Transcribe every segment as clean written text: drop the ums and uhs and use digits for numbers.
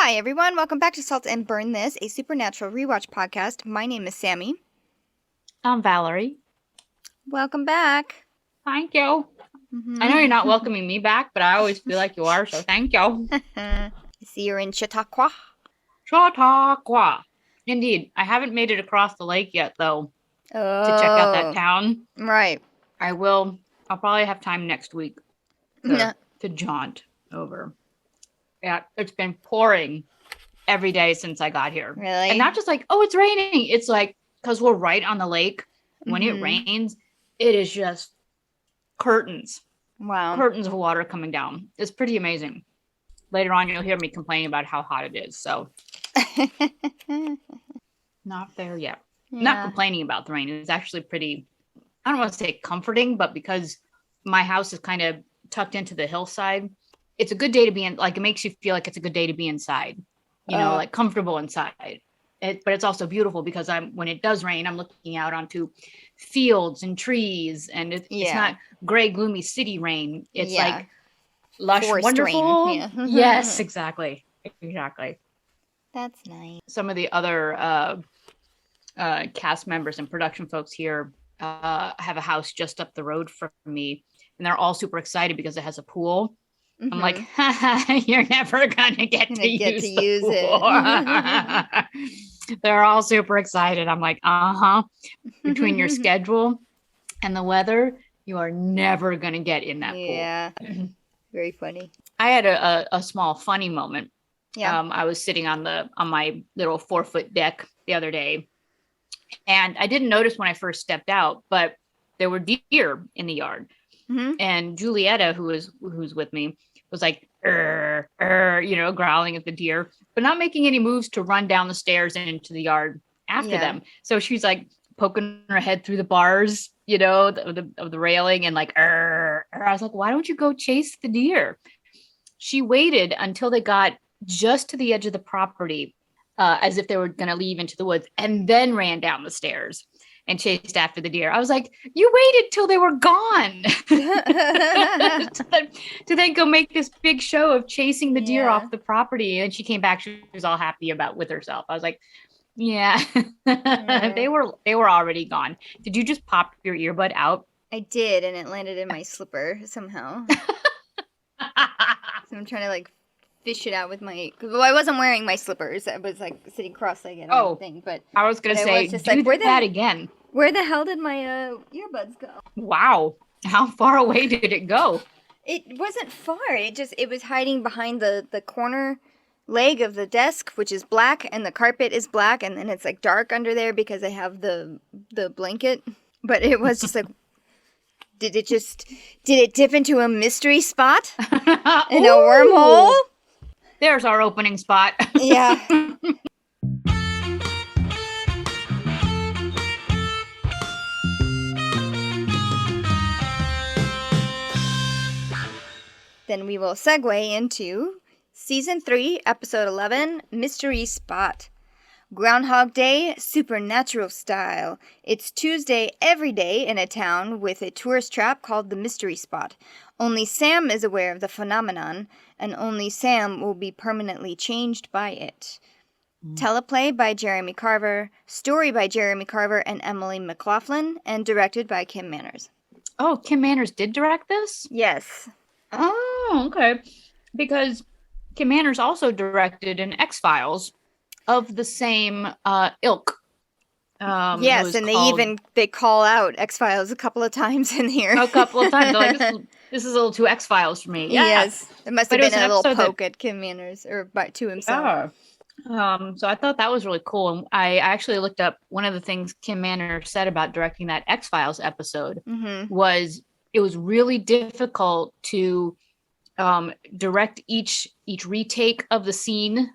Hi, everyone. Welcome back to Salt and Burn This, a supernatural rewatch podcast. My name is Sammy. I'm Valerie. Welcome back. Thank you. I know you're not welcoming me back, but I always feel like you are, so thank you. I see you're in Chautauqua. Chautauqua. Indeed. I haven't made it across the lake yet, though, to check out that town. Right. I will. I'll probably have time next week to jaunt over. Yeah, it's been pouring every day since I got here. Really? And not just like, oh, it's raining. It's like, because we're right on the lake. When it rains, it is just curtains. Wow. Curtains of water coming down. It's pretty amazing. Later on, you'll hear me complaining about how hot it is. So, not there yet. Yeah. Not complaining about the rain. It's actually pretty, I don't want to say comforting, but because my house is kind of tucked into the hillside, it's a good day to be in. Like, it makes you feel like it's a good day to be inside, you know, like comfortable inside. But it's also beautiful because when it does rain, I'm looking out onto fields and trees, and it's not gray, gloomy city rain. It's like lush, forest wonderful. Rain. Yeah. Yes, exactly. That's nice. Some of the other cast members and production folks here have a house just up the road from me, and they're all super excited because it has a pool. I'm like, you're never gonna get to use it. They're all super excited. I'm like, between your schedule and the weather, you are never gonna get in that pool. Yeah. Very funny. I had a small funny moment. Yeah. I was sitting on my little 4-foot deck the other day, and I didn't notice when I first stepped out, but there were deer in the yard. And Julietta, who's with me, was like, growling at the deer, but not making any moves to run down the stairs and into the yard after them. So she's like poking her head through the bars, of the railing, and like, I was like, why don't you go chase the deer? She waited until they got just to the edge of the property, as if they were going to leave into the woods, and then ran down the stairs and chased after the deer. I was like, you waited till they were gone to then go make this big show of chasing the deer off the property. And she came back, she was all happy with herself. I was like, they were already gone. Did you just pop your earbud out? I did, and it landed in my slipper somehow. So I'm trying to fish it out with my. Well, I wasn't wearing my slippers. I was sitting cross-legged on the thing. But I was gonna say, just do that again. Where the hell did my earbuds go? Wow, how far away did it go? It wasn't far. It was hiding behind the corner leg of the desk, which is black, and the carpet is black, and then it's dark under there because I have the blanket. But it was just did it dip into a mystery spot in a wormhole? There's our opening spot. Yeah. Then we will segue into Season 3, Episode 11, Mystery Spot. Groundhog Day, supernatural style. It's Tuesday every day in a town with a tourist trap called the Mystery Spot. Only Sam is aware of the phenomenon, and only Sam will be permanently changed by it. Teleplay by Jeremy Carver, story by Jeremy Carver and Emily McLaughlin, and directed by Kim Manners. Oh, Kim Manners did direct this? Yes. Oh, okay. Because Kim Manners also directed an X-Files of the same ilk. Yes, and they call out X-Files a couple of times in here. A couple of times. They're like, this is a little too X-Files for me. Yeah. Yes. It must have been a little poke at Kim Manners, or to himself. So I thought that was really cool. And I actually looked up one of the things Kim Manners said about directing that X-Files episode was it was really difficult to direct each retake of the scene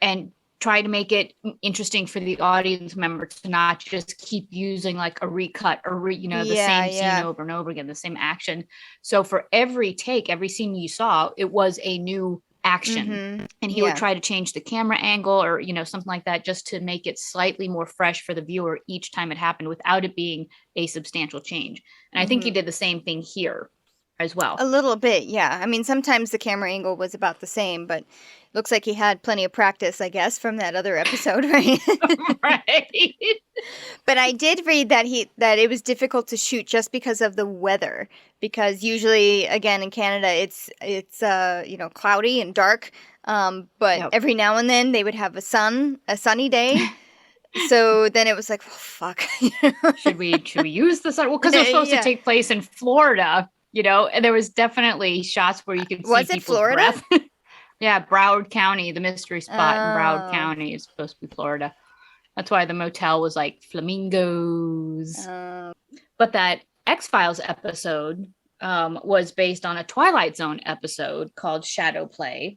and try to make it interesting for the audience member to not just keep using a recut or the same scene over and over again, the same action. So for every take, every scene you saw, it was a new action, and he would try to change the camera angle or something like that, just to make it slightly more fresh for the viewer each time it happened without it being a substantial change. And I think he did the same thing here. as well. A little bit, yeah. I mean, sometimes the camera angle was about the same, but looks like he had plenty of practice, I guess, from that other episode, right? Right. But I did read that it was difficult to shoot just because of the weather. Because usually, again, in Canada, it's cloudy and dark. But every now and then they would have a sunny day. So then it was like, well, fuck. Should we use the sun? Well, because it was supposed to take place in Florida, and there was definitely shots where you could see people's breath. Yeah, Broward County, the mystery spot in Broward County is supposed to be Florida. That's why the motel was like flamingos. But that X-Files episode was based on a Twilight Zone episode called Shadow Play.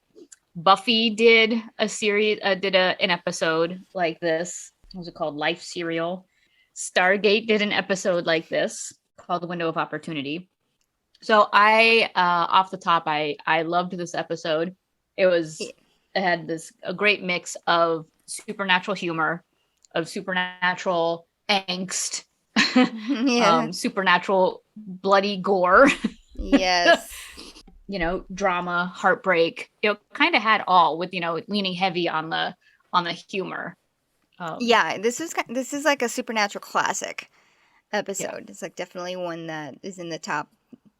Buffy did a series, an episode like this. What was it called? Life Serial. Stargate did an episode like this called The Window of Opportunity. So off the top, I loved this episode. It had a great mix of supernatural humor, of supernatural angst, supernatural bloody gore. Yes. Drama, heartbreak. It kind of had all with, leaning heavy on the humor. This is like a supernatural classic episode. Yeah. It's like definitely one that is in the top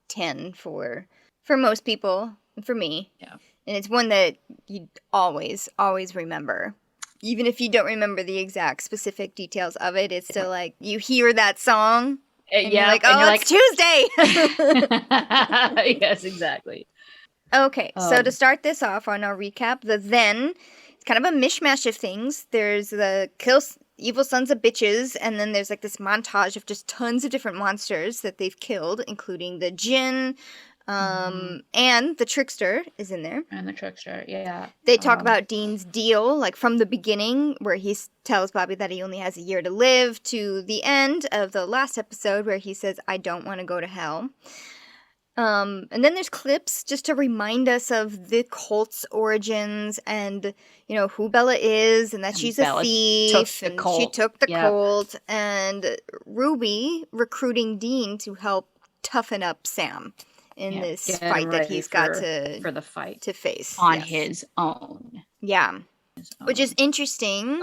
10 for most people, and for me. Yeah. And it's one that you always remember. Even if you don't remember the exact specific details of it, it's still like you hear that song and you're like, oh, it's Tuesday. Yes, exactly. Okay, so to start this off on our recap, it's kind of a mishmash of things. There's the evil sons of bitches, and then there's like this montage of just tons of different monsters that they've killed, including the djinn, and the trickster is in there. And the trickster, yeah. They talk about Dean's deal, like from the beginning, where he tells Bobby that he only has a year to live, to the end of the last episode where he says, I don't want to go to hell. And then there's clips just to remind us of the cult's origins and, who Bella is and that she's a thief. She took the cult. And Ruby recruiting Dean to help toughen up Sam in this fight that he's got to face on his own. Yeah. Which is interesting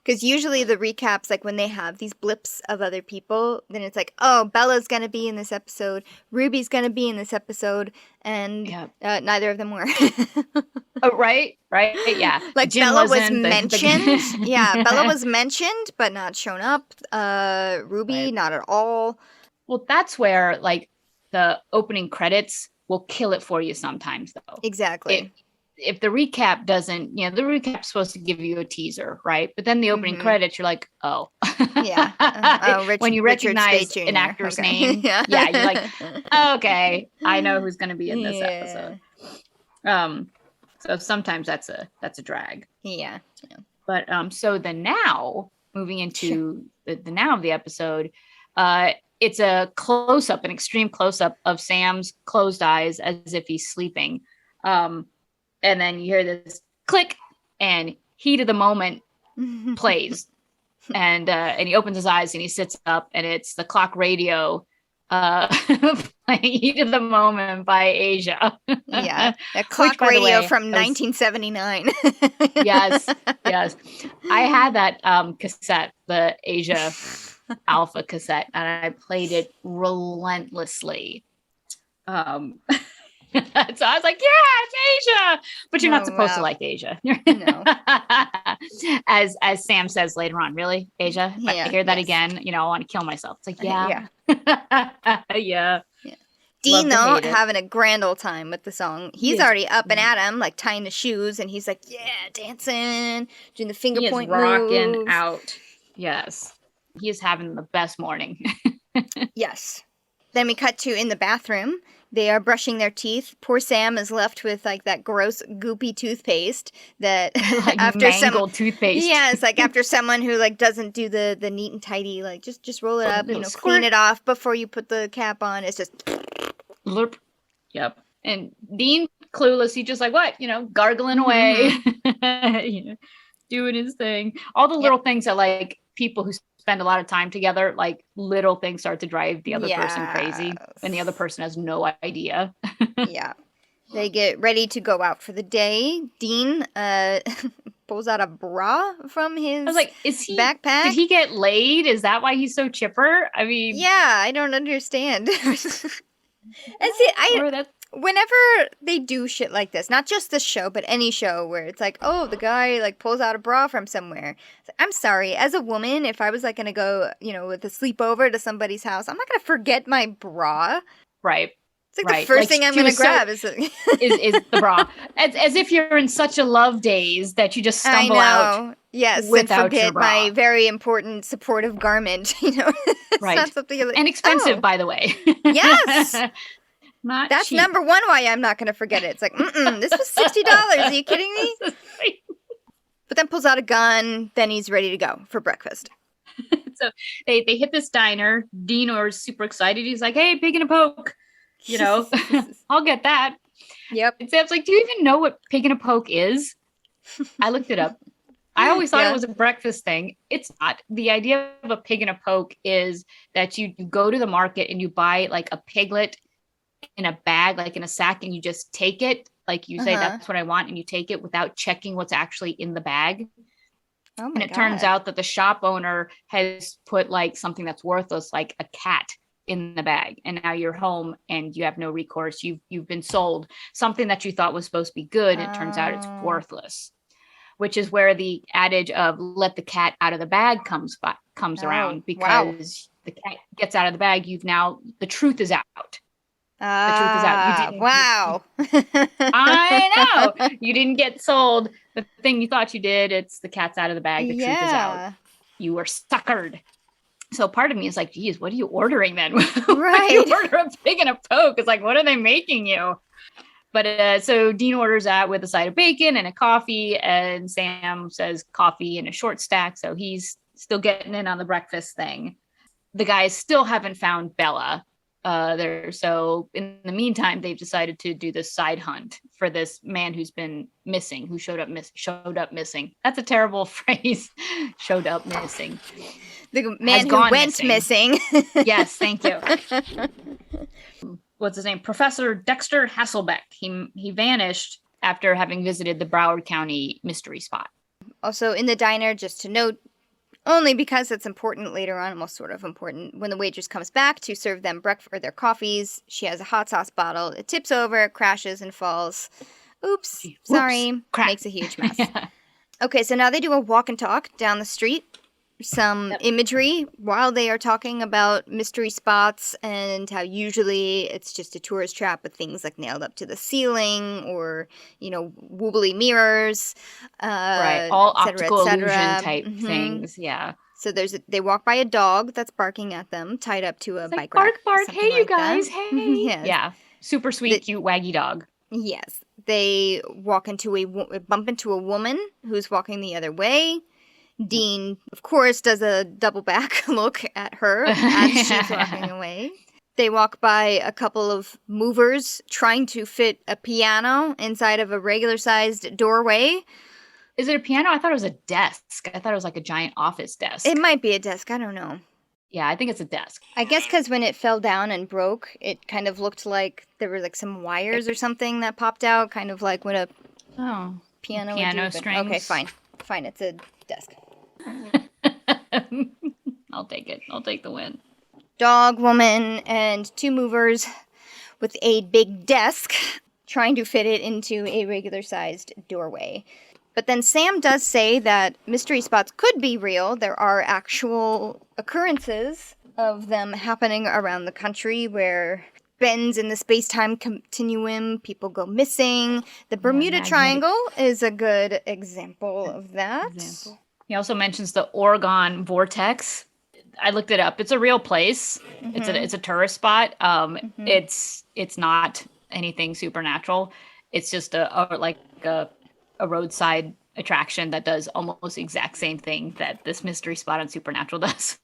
because usually the recaps, like when they have these blips of other people, then it's like, oh, Bella's going to be in this episode, Ruby's going to be in this episode, and neither of them were. Oh, right, yeah. Like Jim Bella was mentioned. Yeah, Bella was mentioned, but not shown up. Ruby, not at all. Well, that's where, like, the opening credits will kill it for you sometimes, though. Exactly. If the recap doesn't, the recap's supposed to give you a teaser, right? But then the opening credits, you're like, oh. Yeah. When you recognize an actor's name, you're like, okay, I know who's going to be in this episode. So sometimes that's a drag. Yeah. But so the now, moving into the now of the episode, it's a close-up, an extreme close-up of Sam's closed eyes as if he's sleeping. And then you hear this click, and Heat of the Moment plays. And he opens his eyes, and he sits up, and it's the clock radio playing Heat of the Moment by Asia. Yeah, a clock radio from 1979. Yes. I had that cassette, the Asia Alpha cassette, and I played it relentlessly. So I was like, yeah, it's Asia, but you're not supposed to like Asia. No. As Sam says later on, really, Asia? If I hear that again, I want to kill myself. It's like, yeah. Yeah. Dean, though, having a grand old time with the song. He's already up and at him, like tying the shoes, and he's like, yeah, dancing, doing the finger point rocking moves. Out. Yes. He is having the best morning. Yes. Then we cut to in the bathroom. They are brushing their teeth. Poor Sam is left with like that gross, goopy toothpaste that like after toothpaste. Yeah, it's like after someone who like doesn't do the neat and tidy, like just roll it up, clean it off before you put the cap on. It's just Lurp. Yep. And Dean, clueless, he just like what, gargling away, doing his thing. All the little things that like people who spend a lot of time together, like little things start to drive the other person crazy, and the other person has no idea. Yeah. They get ready to go out for the day. Dean pulls out a bra from his backpack. Did he get laid? Is that why he's so chipper? I mean... Yeah, I don't understand. And see, whenever they do shit like this, not just this show, but any show where it's like, oh, the guy like pulls out a bra from somewhere. I'm sorry, as a woman, if I was like gonna go, with a sleepover to somebody's house, I'm not gonna forget my bra. Right. It's like the first thing I'm gonna grab is the bra. As if you're in such a love daze that you just stumble out. Yes, without and forget your bra. my very important supportive garment. It's right. Not something and expensive, by the way. Yes. That's cheap. number one why I'm not going to forget it. It's like, this was $60. Are you kidding me? But then pulls out a gun. Then he's ready to go for breakfast. So they hit this diner. Dino's super excited. He's like, hey, pig in a poke. I'll get that. Yep. And Sam's like, do you even know what pig in a poke is? I looked it up. I always thought it was a breakfast thing. It's not. The idea of a pig in a poke is that you go to the market and you buy like a piglet in a bag, like in a sack, and you just take it. Like you say, that's what I want, and you take it without checking what's actually in the bag. Oh my and it turns out that the shop owner has put like something that's worthless, like a cat, in the bag, and now you're home and you have no recourse. You've been sold something that you thought was supposed to be good, and it turns out it's worthless. Which is where the adage of "let the cat out of the bag" comes around, because the cat gets out of the bag. The truth is out. The truth is out. Wow. I know. You didn't get sold the thing you thought you did. It's the cat's out of the bag. The truth is out. You were suckered. So part of me is like, geez, what are you ordering then? Right. You order a pig and a poke. It's like, what are they making you? But so Dean orders that with a side of bacon and a coffee, and Sam says coffee and a short stack. So he's still getting in on the breakfast thing. The guys still haven't found Bella there. So in the meantime, they've decided to do this side hunt for this man who's been missing, who showed up missing. That's a terrible phrase. Showed up missing. The man who went missing. Yes, thank you. What's his name? Professor Dexter Hasselbeck. He vanished after having visited the Broward County mystery spot. Also in the diner, just to note, only because it's important later on, well, sort of important, when the waitress comes back to serve them breakfast or their coffees, she has a hot sauce bottle. It tips over, crashes, and falls. Oops. Sorry. Crap. Makes a huge mess. Yeah. Okay, so now they do a walk and talk down the street. Some imagery while they are talking about mystery spots and how usually it's just a tourist trap with things like nailed up to the ceiling or, wobbly mirrors. Right. All optical illusion type things. Yeah. So they walk by a dog that's barking at them, tied up to a bike rack. Bark. Hey, you guys. Hey. Yes. Yeah. Super sweet, cute, waggy dog. Yes. They bump into a woman who's walking the other way. Dean, of course, does a double back look at her as she's walking away. They walk by a couple of movers trying to fit a piano inside of a regular-sized doorway. Is it a piano? I thought it was a desk. I thought it was like a giant office desk. It might be a desk. I don't know. Yeah, I think it's a desk. I guess because when it fell down and broke, it kind of looked like there were like some wires or something that popped out, kind of like what a piano would do. Strings. Okay, fine. It's a desk. I'll take it. I'll take the win. Dog, woman, and two movers with a big desk trying to fit it into a regular-sized doorway. But then Sam does say that mystery spots could be real. There are actual occurrences of them happening around the country where bends in the space-time continuum, people go missing. The Bermuda Triangle is a good example of that. He also mentions the Oregon vortex. I looked it up. It's a real place. Mm-hmm. It's a tourist spot. It's not anything supernatural. It's just a roadside attraction that does almost the exact same thing that this mystery spot on Supernatural does.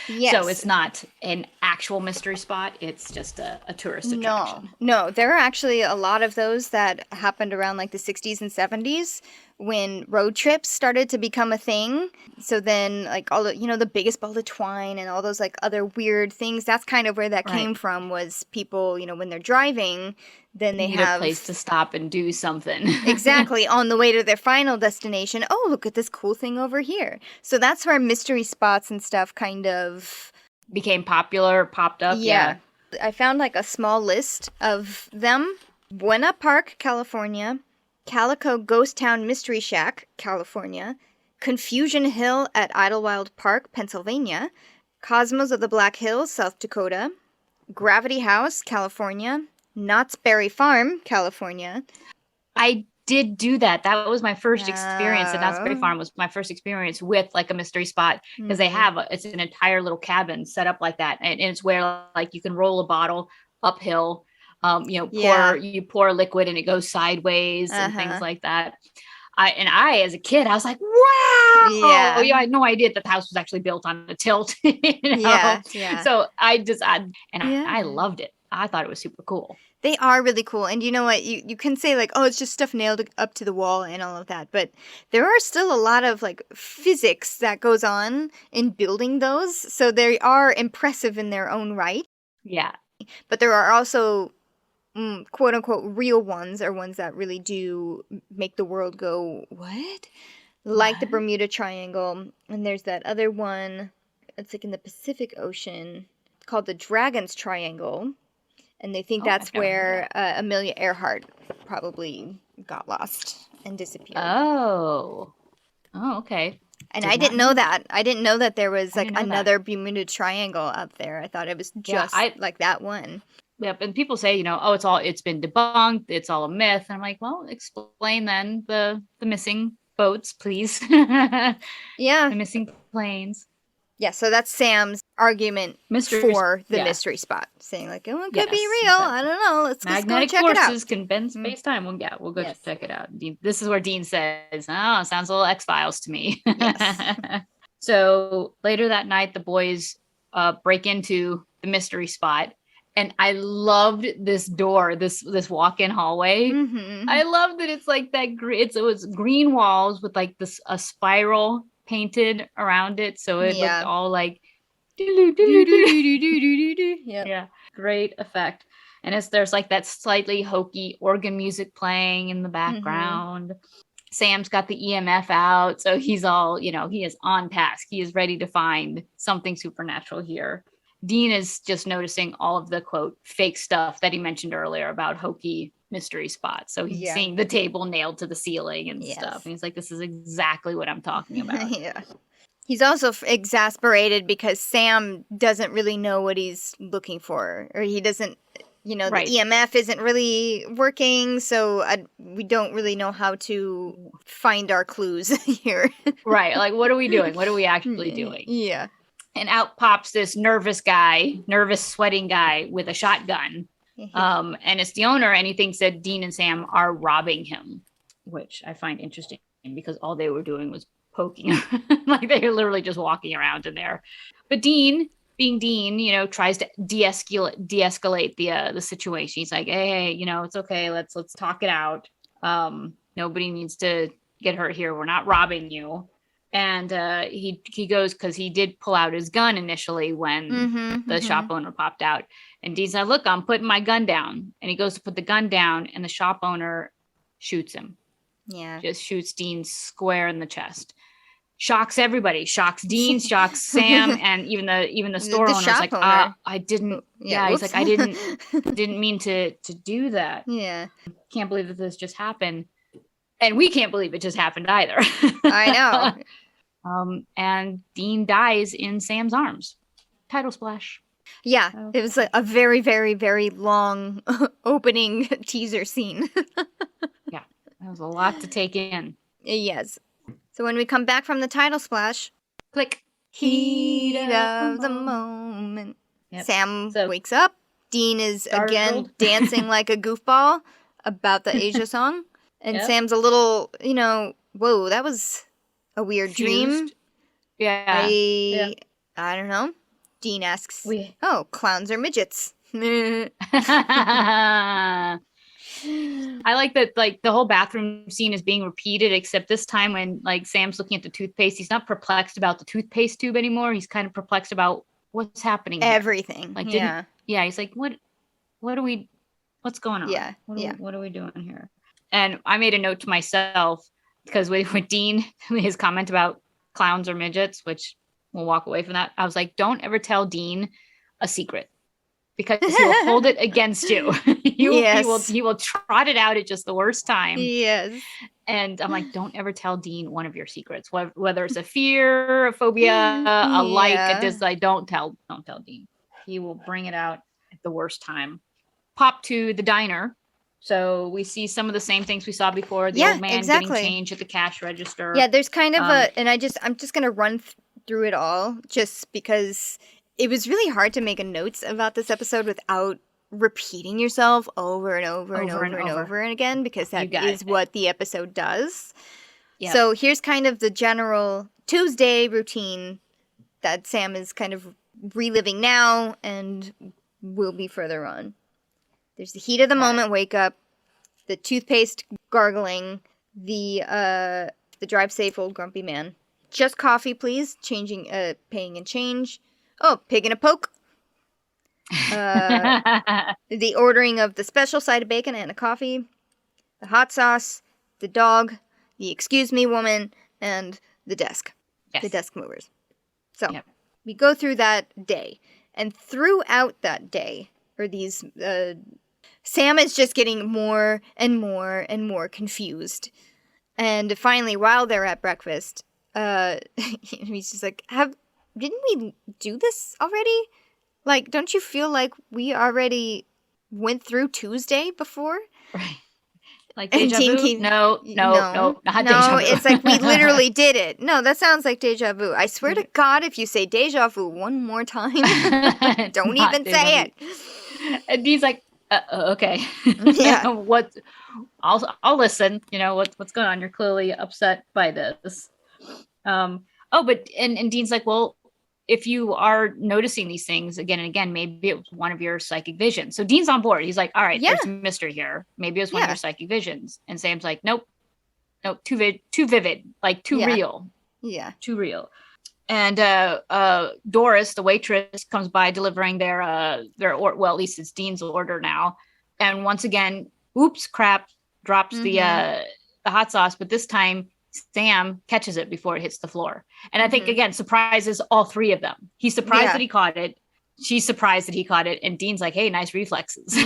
Yes. So it's not an actual mystery spot. It's just a tourist attraction. No, there are actually a lot of those that happened around like the 60s and 70s when road trips started to become a thing. So then, like, all the, the biggest ball of twine and all those, like, other weird things, that's kind of where that came from, was people, when they're driving, then they need have a place to stop and do something. Exactly, on the way to their final destination. Oh, look at this cool thing over here. So that's where mystery spots and stuff kind of became popular, popped up. Yeah. I found like a small list of them. Buena Park, California. Calico Ghost Town Mystery Shack, California. Confusion Hill at Idlewild Park, Pennsylvania. Cosmos of the Black Hills, South Dakota. Gravity House, California. Knott's Berry Farm, California. I did do that. That was my first experience. The Knott's Berry Farm was my first experience with like a mystery spot, because they have it's an entire little cabin set up like that, and it's where like you can roll a bottle uphill, you pour liquid and it goes sideways and things like that. I as a kid, I was like, wow! Yeah, I had no idea that the house was actually built on a tilt. Yeah. So I loved it. I thought it was super cool. They are really cool. And you know what? You can say, like, oh, it's just stuff nailed up to the wall and all of that. But there are still a lot of, like, physics that goes on in building those. So they are impressive in their own right. Yeah. But there are also, quote unquote, real ones, or ones that really do make the world go, what? Like the Bermuda Triangle. And there's that other one. It's like in the Pacific Ocean called the Dragon's Triangle. And they think that's where Amelia Earhart probably got lost and disappeared. Oh, okay. And I didn't know that. I didn't know that there was like another Bermuda Triangle out there. I thought it was just like that one. Yep. And people say, it's been debunked. It's all a myth. And I'm like, well, explain then the missing boats, please. Yeah. The missing planes. Yeah, so that's Sam's argument for the mystery spot, saying like, oh, it could be real. Exactly. I don't know. Let's just go check it out. Magnetic forces can bend space-time. Well, yeah, we'll go check it out. This is where Dean says, oh, sounds a little X-Files to me. Yes. So later that night, the boys break into the mystery spot. And I loved this door, this walk-in hallway. Mm-hmm. I love that it's like that. It was green walls with like a spiral painted around it, so it looked all like yeah, great effect. And there's like that slightly hokey organ music playing in the background. Mm-hmm. Sam's got the EMF out, so he's all, he is on task. He is ready to find something supernatural here. Dean is just noticing all of the quote fake stuff that he mentioned earlier about hokey mystery spots. So he's seeing the table nailed to the ceiling and stuff. And he's like, this is exactly what I'm talking about. Yeah. He's also exasperated because Sam doesn't really know what he's looking for, or he doesn't, the EMF isn't really working. So we don't really know how to find our clues here. Right. Like, what are we doing? What are we actually doing? Yeah. And out pops this nervous sweating guy with a shotgun. And it's the owner, and he thinks that Dean and Sam are robbing him, which I find interesting because all they were doing was poking. Like they were literally just walking around in there. But Dean, being Dean, tries to de-escalate the situation. He's like, hey, it's okay. Let's talk it out. Nobody needs to get hurt here. We're not robbing you. And he goes, because he did pull out his gun initially when the shop owner popped out. And Dean's like, look, I'm putting my gun down. And he goes to put the gun down, and the shop owner shoots him. Yeah. Just shoots Dean square in the chest. Shocks everybody. Shocks Dean, shocks Sam, and even the store owner's like, I didn't. Yeah, he's like, I didn't mean to do that. Yeah. Can't believe that this just happened. And we can't believe it just happened either. I know. And Dean dies in Sam's arms. Title splash. Yeah, it was a very, very, very long opening teaser scene. Yeah, that was a lot to take in. Yes. So when we come back from the title splash, click. Heat of the moment. Yep. Sam wakes up. Dean is again dancing like a goofball about the Asia song. And Sam's a little, whoa, that was a weird dream. Yeah. I don't know. Dean asks, clowns are midgets. I I like that, like, the whole bathroom scene is being repeated, except this time when, like, Sam's looking at the toothpaste, he's not perplexed about the toothpaste tube anymore. He's kind of perplexed about what's happening here. Everything. Like, yeah. He's like, what's going on? Yeah. What are we doing here? And I made a note to myself, because with Dean, his comment about clowns or midgets, which we'll walk away from that. I was like, don't ever tell Dean a secret, because he will hold it against you. He will trot it out at just the worst time. Yes. And I'm like, don't ever tell Dean one of your secrets, whether it's a fear, a phobia, a like, a dislike. Don't tell Dean. He will bring it out at the worst time. Pop to the diner. So we see some of the same things we saw before. The old man getting change at the cash register. Yeah, there's kind of and I'm just going to run through it all, just because it was really hard to make a notes about this episode without repeating yourself over and over and over again, because that is what the episode does. Yep. So here's kind of the general Tuesday routine that Sam is kind of reliving now and will be further on. There's the heat of the moment, wake up, the toothpaste gargling, the drive safe old grumpy man. Just coffee, please. Paying and change. Oh, pig and a poke. The ordering of the special side of bacon and a coffee. The hot sauce. The dog. The excuse me woman. And the desk. Yes. The desk movers. So, we go through that day. And throughout that day, or these... Sam is just getting more and more and more confused. And finally, while they're at breakfast... he's just like, didn't we do this already? Like, don't you feel like we already went through Tuesday before? Right. Like deja vu? No, not deja vu. It's like we literally did it. No, that sounds like deja vu. I swear to God, if you say deja vu one more time, don't even say it. And he's like, okay. Yeah. I'll listen. You know, what's going on? You're clearly upset by this. But Dean's like, well, if you are noticing these things again and again, maybe it was one of your psychic visions. So Dean's on board. He's like, all right, there's a mystery here. Maybe it was one of your psychic visions. And Sam's like, nope, too vivid, like too real. Yeah. Too real. And Doris, the waitress, comes by delivering their at least it's Dean's order now. And once again, oops, crap, drops the hot sauce, but this time Sam catches it before it hits the floor. And I think, again, surprises all three of them. He's surprised that he caught it. She's surprised that he caught it. And Dean's like, hey, nice reflexes.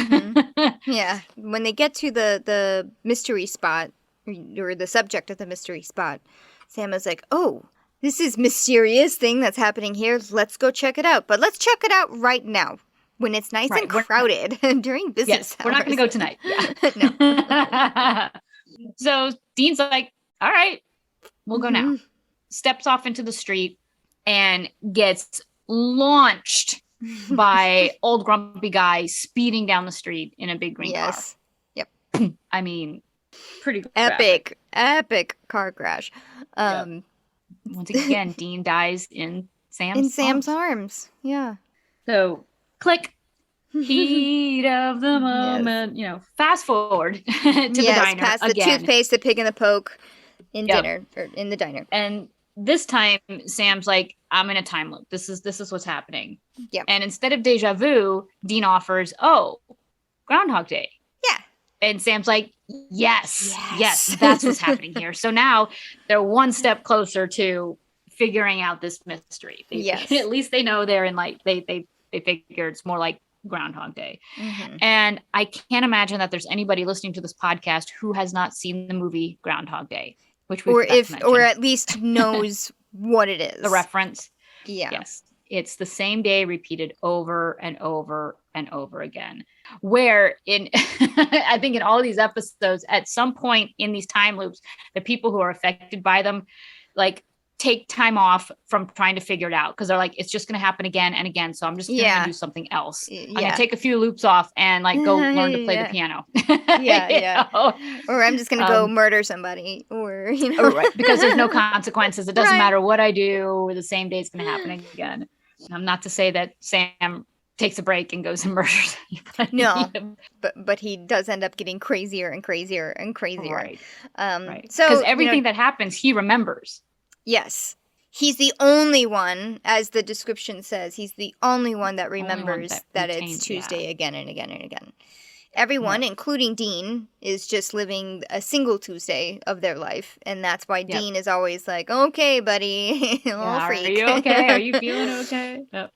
Yeah. When they get to the mystery spot, or the subject of the mystery spot, Sam is like, oh, this is mysterious thing that's happening here. Let's go check it out. But let's check it out right now, when it's nice and crowded during business hours. We're not going to go tonight. Yeah. No. So Dean's like, all right, we'll go now. Steps off into the street and gets launched by old grumpy guy speeding down the street in a big green car. Yep. I mean, pretty epic car crash. Once again, Dean dies in Sam's arms. Yeah. So, click. Heat of the moment. You know, fast forward to the diner past again. The toothpaste, the pig and the poke in dinner, or in the diner. And this time, Sam's like, I'm in a time loop. This is what's happening. Yeah. And instead of deja vu, Dean offers, Groundhog Day. Yeah. And Sam's like, yes, that's what's happening here. So now they're one step closer to figuring out this mystery. At least they know they're in, like, they figure it's more like Groundhog Day. And I can't imagine that there's anybody listening to this podcast who has not seen the movie Groundhog Day, which or at least knows what it is. The reference. Yeah. Yes. It's the same day repeated over and over and over again. Where I think in all of these episodes, at some point in these time loops, the people who are affected by them, like, take time off from trying to figure it out, because they're like, it's just going to happen again and again. So I'm just going to do something else. I'm going to take a few loops off and, like, go learn to play the piano. Or I'm just going to go murder somebody, or, because there's no consequences. It doesn't matter what I do. The same day is going to happen again. Not to say that Sam takes a break and goes and murders anybody. No, but he does end up getting crazier and crazier and crazier. Right. Right. So because everything that happens, he remembers. Yes. He's the only one, as the description says, he's the only one that remembers that it's Tuesday again and again and again. Everyone, including Dean, is just living a single Tuesday of their life. And that's why Dean is always like, okay, buddy, little freak. Are you okay? Are you feeling okay? Yep.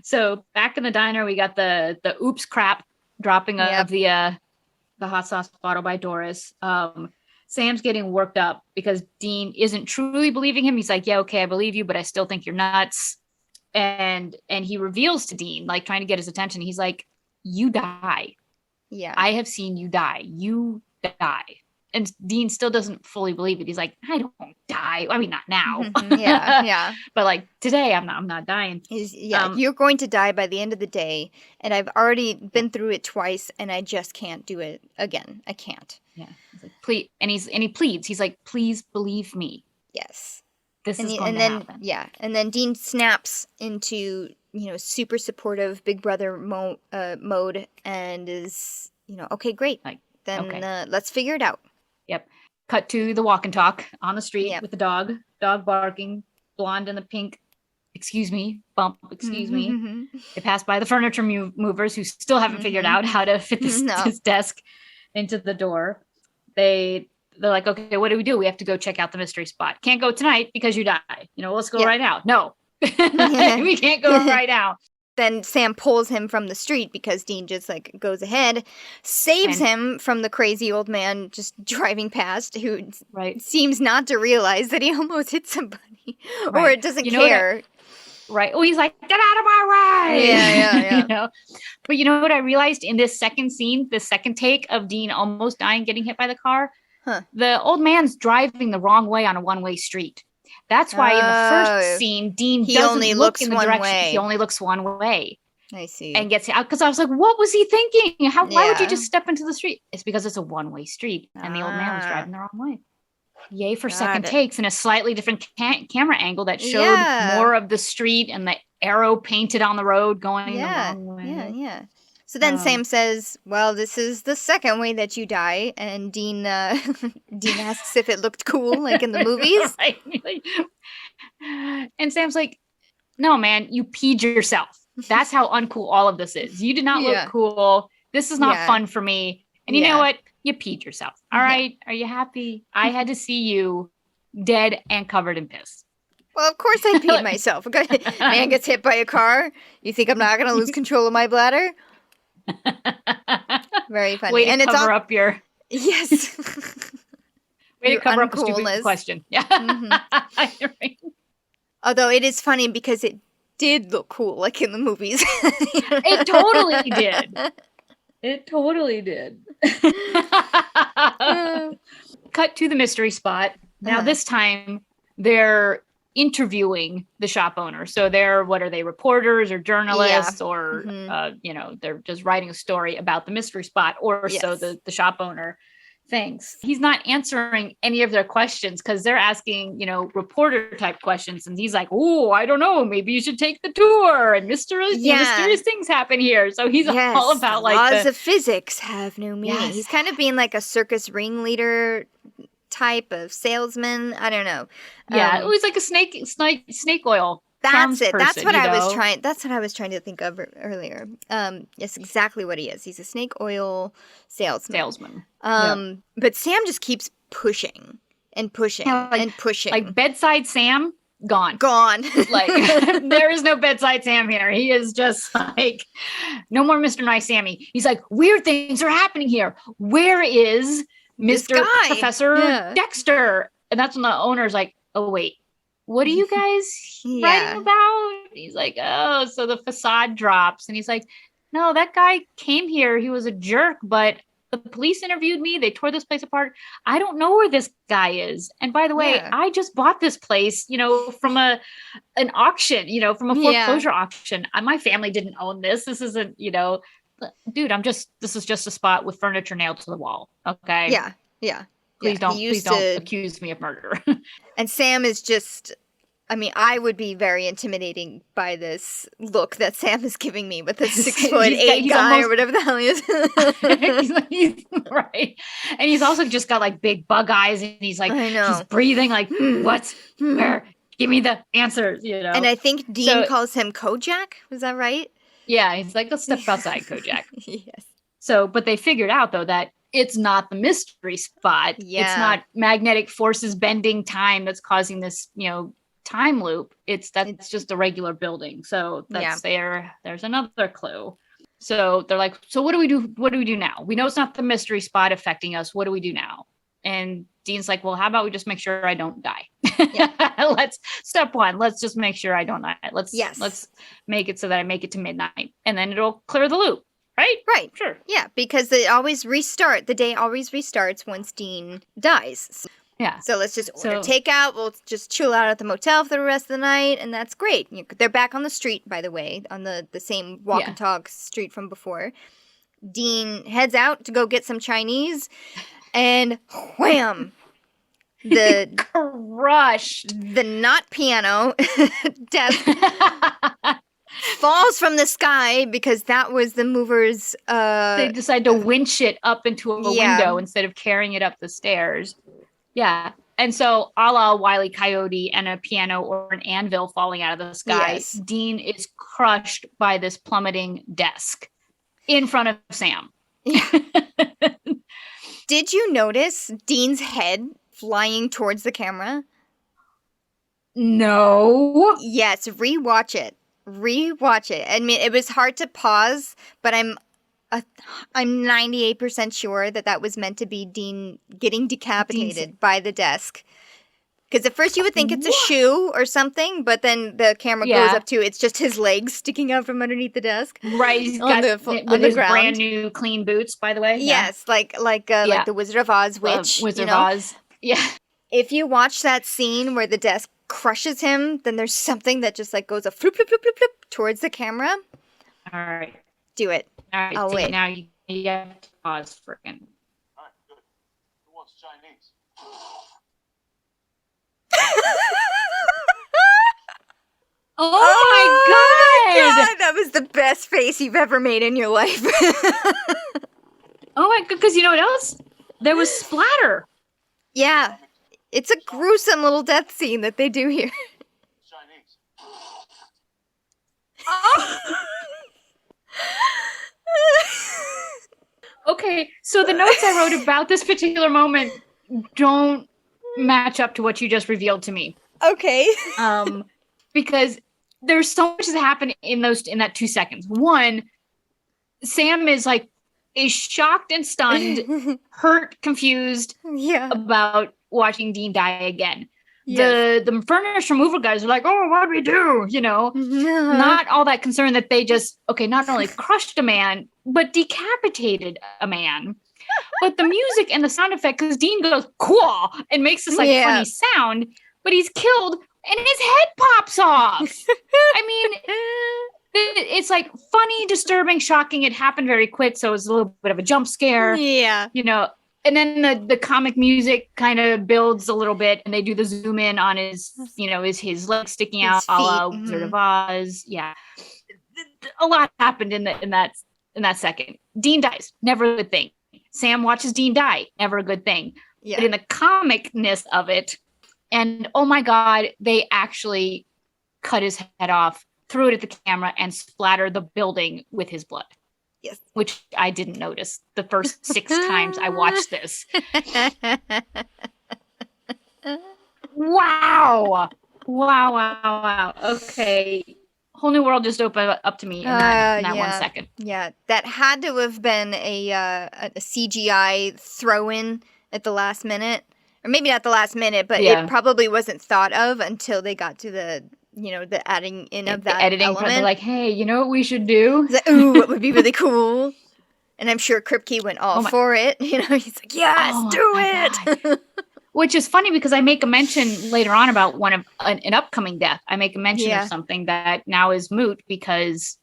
So back in the diner, we got the oops crap dropping of the hot sauce bottle by Doris. Sam's getting worked up because Dean isn't truly believing him. He's like, yeah, okay, I believe you, but I still think you're nuts. And he reveals to Dean, like trying to get his attention. He's like, you die. Yeah. I have seen you die. You die. And Dean still doesn't fully believe it. He's like, I don't die. I mean, not now. Yeah. But like today, I'm not dying. You're going to die by the end of the day. And I've already been through it twice and I just can't do it again. I can't. Yeah. He's like, please. And he pleads. He's like, please believe me. Yes. This is going to happen. Yeah. And then Dean snaps into, super supportive big brother mode and is, okay, great. Like, then let's figure it out. Yep. Cut to the walk and talk on the street with the dog barking, blonde and the pink, excuse me, bump, excuse me. They pass by the furniture movers who still haven't figured out how to fit this desk into the door. They're like, okay, what do? We have to go check out the mystery spot. Can't go tonight because you die. Let's go right now. No, we can't go right now. Then Sam pulls him from the street because Dean just goes ahead, saves him from the crazy old man just driving past who seems not to realize that he almost hit somebody or it doesn't care. Right. Oh, he's like, get out of my way. Yeah. But you know what I realized in this second scene, the second take of Dean almost dying, getting hit by the car? The old man's driving the wrong way on a one-way street. That's why in the first scene, Dean doesn't look in the direction. Way. He only looks one way. I see. And gets out because I was like, what was he thinking? Why would you just step into the street? It's because it's a one-way street and the old man was driving the wrong way. Yay for second takes and a slightly different camera angle that showed more of the street and the arrow painted on the road going the wrong way. Yeah. So then Sam says, well, this is the second way that you die. And Dean asks if it looked cool, like in the movies. And Sam's like, no, man, you peed yourself. That's how uncool all of this is. You did not look cool. This is not fun for me. And you know what? You peed yourself. All right. Are you happy? I had to see you dead and covered in piss. Well, of course I peed myself. Man gets hit by a car. You think I'm not going to lose control of my bladder? Very funny. Way to cover up your... Yes. Way to cover up a stupid question. Yeah. Although it is funny because it did look cool, like in the movies. It totally did. It totally did. Cut to the mystery spot. Now this time they're interviewing the shop owner. So what are they, reporters or journalists or, they're just writing a story about the mystery spot or so the shop owner thinks. He's not answering any of their questions because they're asking, reporter type questions. And he's like, oh, I don't know. Maybe you should take the tour and mysterious things happen here. So he's all about laws of physics have no meaning. Yes. He's kind of being like a circus ringleader type of salesman. I don't know. Yeah, it was like a snake oil. That's it. That's what I was trying. That's what I was trying to think of earlier. Yes, exactly what he is. He's a snake oil salesman. But Sam just keeps pushing and pushing and pushing. Like bedside Sam, gone. Like there is no bedside Sam here. He is just like, no more Mr. Nice Sammy. He's like, weird things are happening here. Where is Mr. Professor Dexter? And that's when the owner's like, oh, wait, what are you guys writing about? He's like, oh, so the facade drops. And he's like, no, that guy came here. He was a jerk, but the police interviewed me. They tore this place apart. I don't know where this guy is. And by the way, I just bought this place, from an auction, from a foreclosure auction. My family didn't own this. This isn't, dude, this is just a spot with furniture nailed to the wall. Okay. Yeah. Please don't accuse me of murder. And Sam is just I mean, I would be very intimidating by this look that Sam is giving me with this 6'8" guy or whatever the hell he is. Right. And he's also just got like big bug eyes, and he's like, I know. he's breathing like, what's, where, give me the answers, you know? And I think Dean calls him Kojak. Was that right? Yeah, he's like, let's step outside, Kojak. Yes. So, but they figured out though that it's not the mystery spot. Yeah. It's not magnetic forces bending time that's causing this, you know, time loop. It's just a regular building. So that's there's another clue. So they're like, so what do we do? What do we do now? We know it's not the mystery spot affecting us. What do we do now? And Dean's like, well, how about we just make sure I don't die? Yeah. Step one, let's just make sure I don't die. Let's make it so that I make it to midnight, and then it'll clear the loop. Right? Right. Sure. Yeah, because they always restart. The day always restarts once Dean dies. Yeah. So let's just order takeout. We'll just chill out at the motel for the rest of the night, and that's great. They're back on the street, by the way, on the same walk and talk street from before. Dean heads out to go get some Chinese, and wham! The crushed. The not piano desk falls from the sky because that was the movers. They decide to winch it up into a window instead of carrying it up the stairs. Yeah. And so, a la Wile E. Coyote and a piano or an anvil falling out of the sky, Dean is crushed by this plummeting desk in front of Sam. Did you notice Dean's head flying towards the camera? No. Yes, rewatch it. I mean, it was hard to pause, but I'm 98% sure that was meant to be Dean getting decapitated by the desk. Because at first you would think it's a shoe or something, but then the camera goes up to it's just his legs sticking out from underneath the desk. Right, he's got the his ground. Brand new clean boots, by the way. Yes, like the Wizard of Oz witch. Wizard of Oz. Yeah. If you watch that scene where the desk crushes him, then there's something that just like goes a flip, flip, flip, flip, flip towards the camera. All right. Do it. All right. I'll wait. Now you have to pause for a second. All right, good. Who wants Chinese? Oh my God! That was the best face you've ever made in your life. Oh my God, because you know what else? There was splatter. Yeah. It's a gruesome little death scene that they do here. Chinese. Okay, so the notes I wrote about this particular moment don't match up to what you just revealed to me. Okay. Because there's so much that happened in that 2 seconds. One, Sam is shocked and stunned, hurt, confused about watching Dean die again. Yes. The furniture removal guys are like, oh, what do we do? You know, not all that concerned that they just, not only crushed a man, but decapitated a man. But the music and the sound effect, because Dean goes, cool, and makes this funny sound, but he's killed and his head pops off. I mean, it's funny, disturbing, shocking. It happened very quick, so it was a little bit of a jump scare. Yeah. You know, and then the comic music kind of builds a little bit, and they do the zoom in on his legs sticking out, a la Wizard of Oz. Yeah. A lot happened in that second. Dean dies, never a good thing. Sam watches Dean die, never a good thing. Yeah. But in the comicness of it, and oh my God, they actually cut his head off, threw it at the camera, and splattered the building with his blood. Yes. Which I didn't notice the first 6 times I watched this. Wow. Okay. Whole new world just opened up to me in that 1 second. Yeah, that had to have been a CGI throw-in at the last minute. Or maybe not the last minute, but it probably wasn't thought of until they got to the adding in of that editing element. They're like, hey, you know what we should do? Ooh, what would be really cool? And I'm sure Kripke went all for it. He's like, yes, do it! Which is funny because I make a mention later on about an upcoming death. I make a mention of something that now is moot because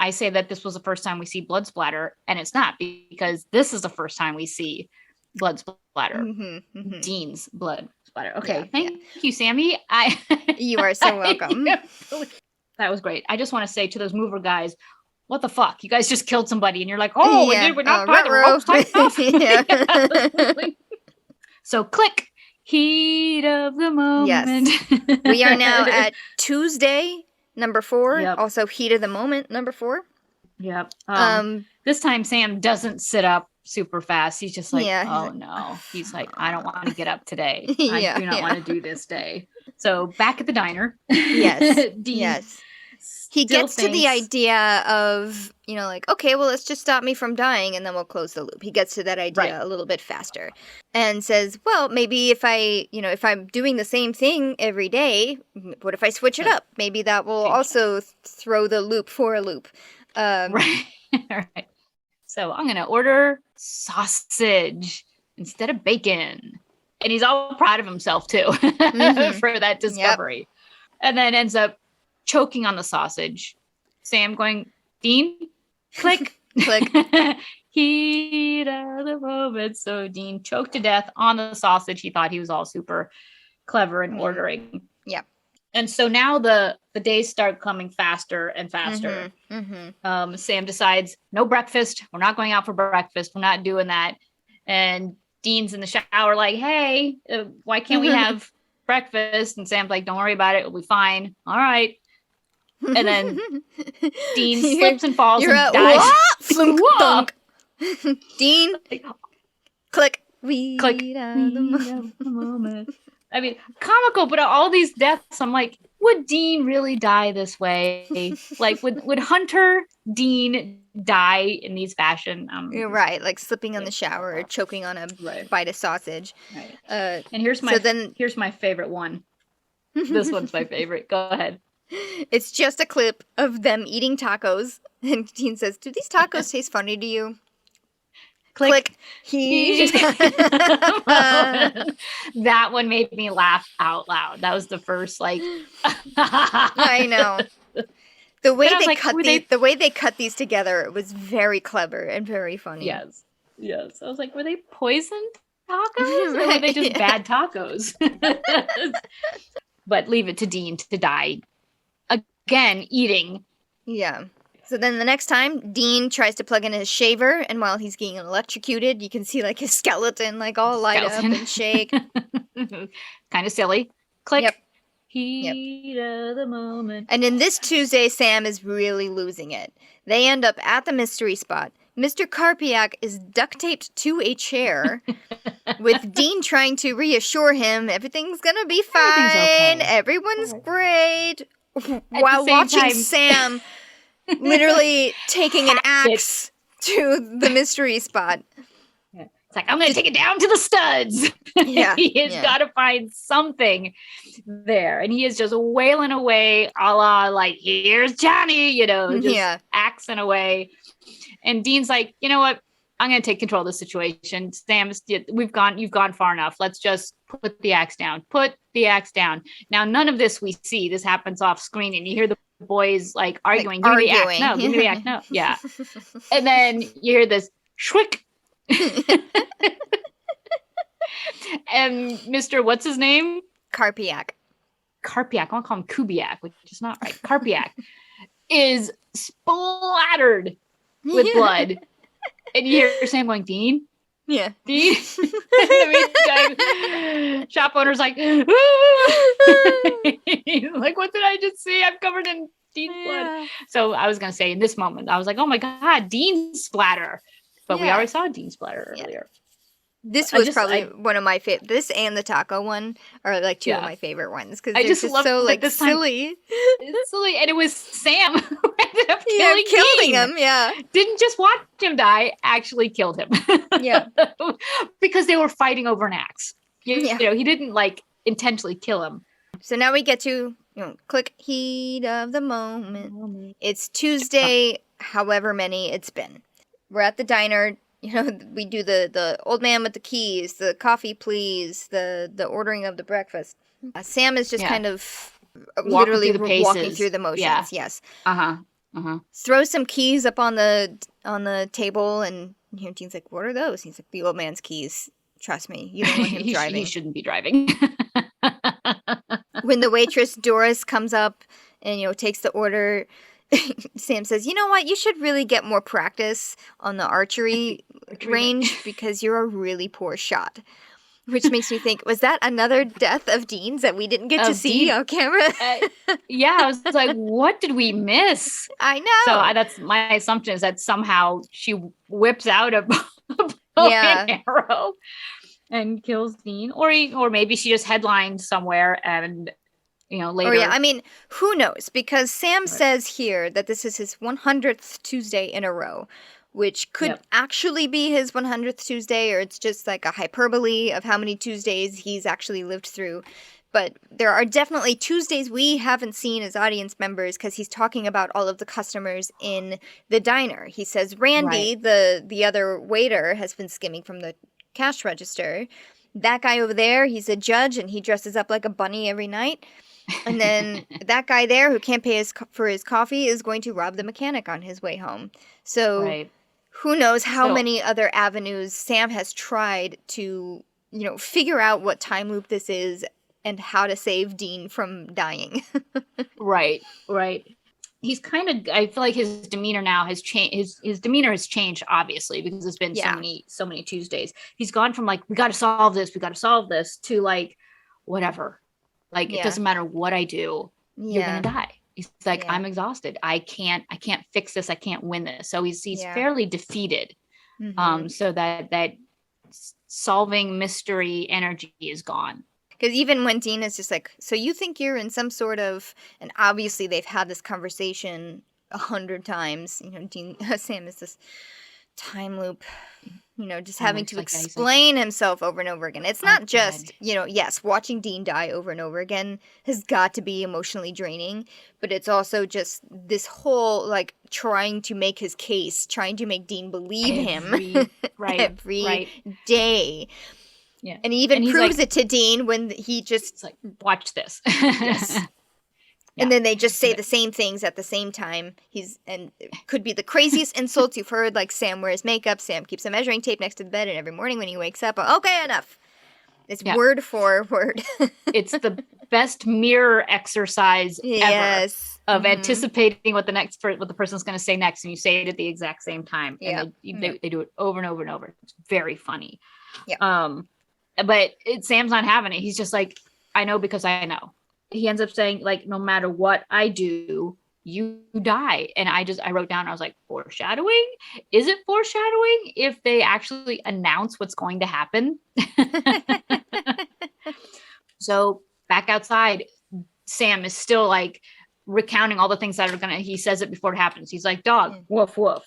I say that this was the first time we see blood splatter, and it's not, because this is the first time we see blood splatter. Dean's blood splatter. Okay, thank you, Sammy. You are so welcome. That was great. I just want to say to those mover guys, what the fuck? You guys just killed somebody, and you're like, oh, we're not tied, the rope's tight enough. So click. Heat of the moment. Yes. We are now at Tuesday, number 4. Yep. Also, heat of the moment, number 4. Yep. This time Sam doesn't sit up super fast. He's just like, no. He's like, I don't want to get up today. I do not want to do this day. So back at the diner. Yes. Dean yes. He gets to the idea of, like, okay, well, let's just stop me from dying and then we'll close the loop. He gets to that idea a little bit faster and says, well, maybe if if I'm doing the same thing every day, what if I switch it up? Maybe that will also throw the loop for a loop. Right. Right. So I'm going to order sausage instead of bacon. And he's all proud of himself, too, for that discovery. Yep. And then ends up choking on the sausage. Sam going, Dean, click. Click. Heat of the moment. So Dean choked to death on the sausage. He thought he was all super clever in ordering. Yeah. And so now the days start coming faster and faster. Sam decides, no breakfast. We're not going out for breakfast. We're not doing that. And Dean's in the shower like, hey, why can't we have breakfast? And Sam's like, don't worry about it. It'll be fine. All right. And then Dean slips and falls and dies. Flunk, dunk. Dean, click. Click. The moment. I mean, comical, but all these deaths, I'm like, would Dean really die this way? Like, would Hunter Dean die in these fashion? You're right, like slipping on the shower or choking on a bite of sausage. Right. And here's my favorite one. This one's my favorite. Go ahead. It's just a clip of them eating tacos. And Dean says, do these tacos taste funny to you? Click. That one made me laugh out loud. That was the first, like... I know. The way they cut these together was very clever and very funny. Yes. I was like, were they poisoned tacos? Or were they just bad tacos? But leave it to Dean to die. Again, eating. Yeah. So then the next time, Dean tries to plug in his shaver, and while he's getting electrocuted, you can see like his skeleton like all light up and shake. Kind of silly. Click. Yep. Heat of the moment. And in this Tuesday, Sam is really losing it. They end up at the mystery spot. Mr. Karpiak is duct taped to a chair, with Dean trying to reassure him everything's gonna be fine, everyone's great, while watching Sam literally taking an axe to the mystery spot. It's like, I'm going to take it down to the studs. Yeah. He has got to find something there. And he is just wailing away, a la, like, here's Johnny, just axing away. And Dean's like, you know what? I'm going to take control of the situation. Sam, you've gone far enough. Let's just put the axe down. Put the axe down. Now, none of this we see. This happens off screen, and you hear the boys like arguing. Give me the axe. No, give me the axe. No. Yeah. And then you hear this shwick. And Mr. What's his name? Karpiak. I want to call him Kubiak, which is not right. Karpiak is splattered with blood. And you hear Sam going, Dean? Yeah. Dean? Shop owner's like, like, what did I just see? I'm covered in Dean's blood. So I was going to say in this moment, I was like, oh my God, Dean splatter. But we already saw Dean splatter earlier. This was probably one of my favorite. This and the taco one are like two of my favorite ones because they're just so like silly. It's silly, and it was Sam who ended up killing him. Yeah, didn't just watch him die, actually killed him. Yeah, because they were fighting over an axe. You know, he didn't like intentionally kill him. So now we get to click heat of the moment. It's Tuesday, however many it's been. We're at the diner. We do the old man with the keys, the coffee please, the ordering of the breakfast. Sam is just kind of literally walking through the motions. Yeah. Yes. Throws some keys up on the table, and Dean's like, "What are those?" He's like, "The old man's keys." Trust me, you don't want him driving. He shouldn't be driving. When the waitress Doris comes up and, takes the order, Sam says, you know what? You should really get more practice on the archery range because you're a really poor shot. Which makes me think, was that another death of Dean's that we didn't get to see on camera? Yeah, I was like, what did we miss? I know. So that's my assumption, is that somehow she whips out a bow and arrow and kills Dean. Or maybe she just headlined somewhere and, later. Oh, yeah. I mean, who knows? Because Sam says here that this is his 100th Tuesday in a row, which could actually be his 100th Tuesday, or it's just like a hyperbole of how many Tuesdays he's actually lived through. But there are definitely Tuesdays we haven't seen as audience members because he's talking about all of the customers in the diner. He says Randy, the other waiter, has been skimming from the cash register. That guy over there, he's a judge and he dresses up like a bunny every night. And then that guy there who can't pay for his coffee is going to rob the mechanic on his way home. So who knows how many other avenues Sam has tried to, figure out what time loop this is and how to save Dean from dying. Right. He's kind of, I feel like his demeanor now has changed. His demeanor has changed, obviously, because it's been so many Tuesdays. He's gone from like, we got to solve this, to like, whatever. Like, it doesn't matter what I do, you're going to die. He's like, I'm exhausted. I can't fix this. I can't win this. So he's fairly defeated. Mm-hmm. So that solving mystery energy is gone. Because even when Dean is just like, so you think you're in some sort of, and obviously they've had this conversation 100 times, Sam is this time loop, just having to explain himself over and over again. It's not just, yes, watching Dean die over and over again has got to be emotionally draining, but it's also just this whole, like, trying to make his case, trying to make Dean believe him every day. Yeah. And he even proves it to Dean when he just like, watch this. Yes. And then they just say the same things at the same time. And it could be the craziest insults you've heard, like Sam wears makeup, Sam keeps a measuring tape next to the bed, and every morning when he wakes up, okay, enough. It's word for word. It's the best mirror exercise ever of anticipating what the person's going to say next, and you say it at the exact same time. And they do it over and over and over. It's very funny. Yeah. But Sam's not having it. He's just like, I know because I know. He ends up saying, like, no matter what I do, you die. And I wrote down, I was like, foreshadowing? Is it foreshadowing if they actually announce what's going to happen? So back outside, Sam is still like recounting all the things that are he says it before it happens. He's like, dog, woof, woof,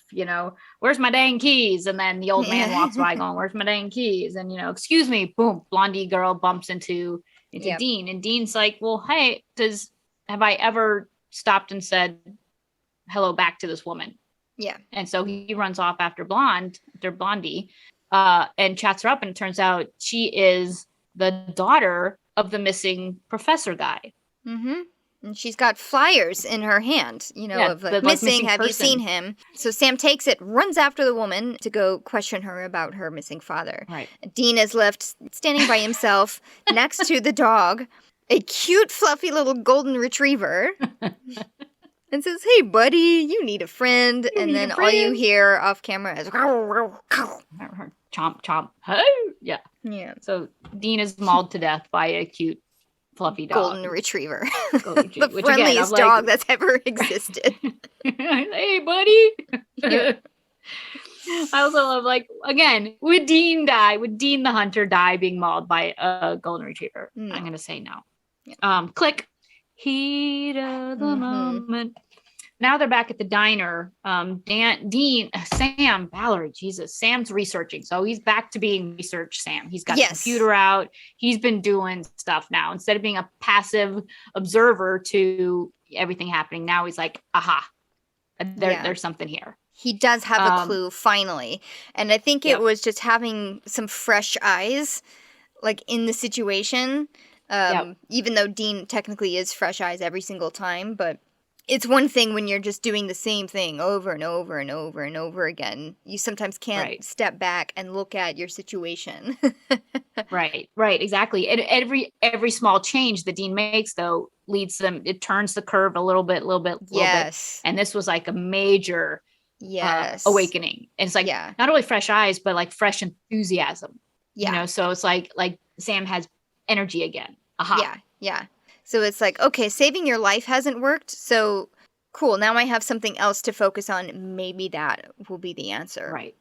where's my dang keys? And then the old man walks by going, where's my dang keys? And, excuse me, boom, blondie girl bumps into Dean. And Dean's like, well, hey, have I ever stopped and said hello back to this woman? Yeah. And so he runs off after Blondie, and chats her up. And it turns out she is the daughter of the missing professor guy. Mm-hmm. And she's got flyers in her hand, of like, missing, have you seen him? So Sam takes it, runs after the woman to go question her about her missing father. Right. Dean is left standing by himself next to the dog, a cute, fluffy little golden retriever, and says, hey, buddy, you need a friend. And then all you hear off camera is chomp, chomp. Hey! Yeah. Yeah. So Dean is mauled to death by a cute, fluffy dog. Golden retriever. The which, friendliest again, dog that's ever existed. Hey, buddy. Yeah. I also love, like, again, would Dean the hunter die being mauled by a golden retriever? No. I'm going to say no. Yeah. Click. Heat of the moment. Now they're back at the diner. Sam, Valerie, Jesus. Sam's researching. So he's back to being research Sam. He's got the computer out. He's been doing stuff now. Instead of being a passive observer to everything happening, now he's like, aha, there's something here. He does have a clue, finally. And I think it was just having some fresh eyes, like, in the situation. Even though Dean technically is fresh eyes every single time, but it's one thing when you're just doing the same thing over and over and over and over again. You sometimes can't step back and look at your situation. Right, exactly. And every small change that Dean makes, though, leads them, it turns the curve a little bit. Yes. And this was like a major awakening. And it's like not only fresh eyes, but like fresh enthusiasm. Yeah. You know, so it's like Sam has energy again. Aha. Yeah. So it's like, okay, saving your life hasn't worked. So cool. Now I have something else to focus on. Maybe that will be the answer. Right.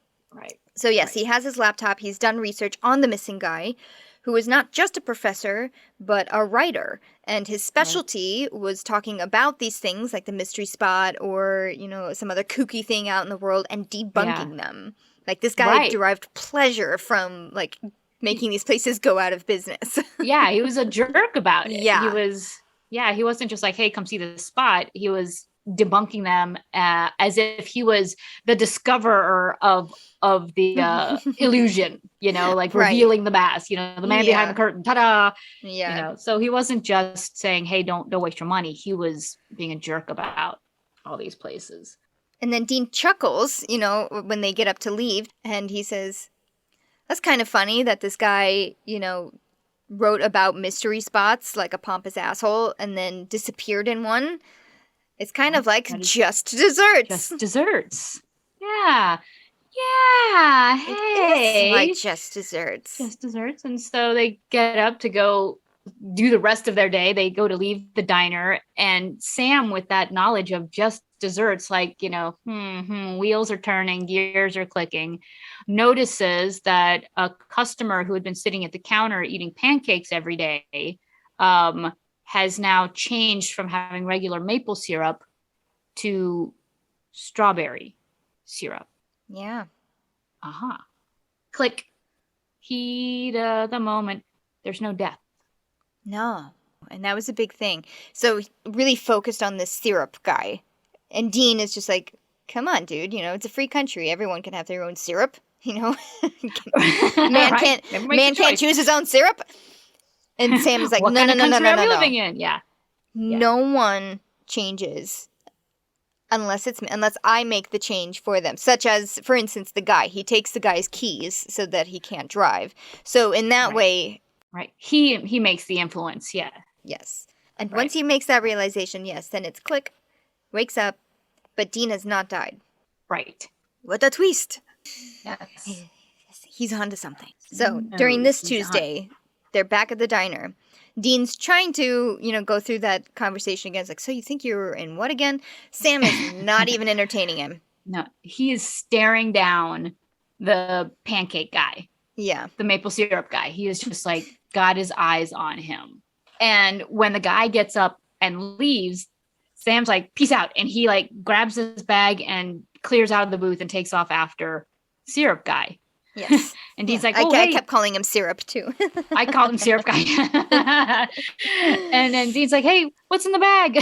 So yes, he has his laptop. He's done research on the missing guy, who is not just a professor, but a writer. And his specialty was talking about these things like the mystery spot or, you know, some other kooky thing out in the world and debunking them. Like this guy derived pleasure from like making these places go out of business. Yeah, he was a jerk about it. Yeah. He wasn't just like, hey, come see the spot. He was debunking them as if he was the discoverer of the illusion, you know, like revealing the mask, you know, the man behind the curtain, ta-da. Yeah. You know, so he wasn't just saying, hey, don't waste your money. He was being a jerk about all these places. And then Dean chuckles, you know, when they get up to leave, and he says, that's kind of funny that this guy, you know, wrote about mystery spots like a pompous asshole and then disappeared in one. It's kind of like just desserts. Just desserts. Yeah. Yeah. Hey. It's like just desserts. Just desserts. And so they get up to go do the rest of their day. They go to leave the diner. And Sam, with that knowledge of just desserts, like, you know, wheels are turning, gears are clicking, notices that a customer who had been sitting at the counter eating pancakes every day has now changed from having regular maple syrup to strawberry syrup. Yeah. Click. Heat of the moment. There's no death. No. And that was a big thing. So really focused on this syrup guy. And Dean is just like, come on, dude. You know, it's a free country. Everyone can have their own syrup. You know, man can't choose his own syrup. And Sam is like, what no. Living in? Yeah. No one changes unless I make the change for them. Such as, for instance, the guy. He takes the guy's keys so that he can't drive. So in that way, he makes the influence. Yeah. Yes. And once he makes that realization, yes, then it's click, wakes up, but Dean has not died. Right. What a twist. Yes. He's onto something. So during this Tuesday, they're back at the diner. Dean's trying to, you know, go through that conversation again. It's like, so you think you're in what again? Sam is not even entertaining him. No, he is staring down the pancake guy. Yeah. The maple syrup guy. He is just like, got his eyes on him. And when the guy gets up and leaves, Sam's like, peace out. And he like grabs his bag and clears out of the booth and takes off after syrup guy. Yes. And Dean's like, I kept calling him syrup too. I called him syrup guy. And then Dean's like, hey, what's in the bag?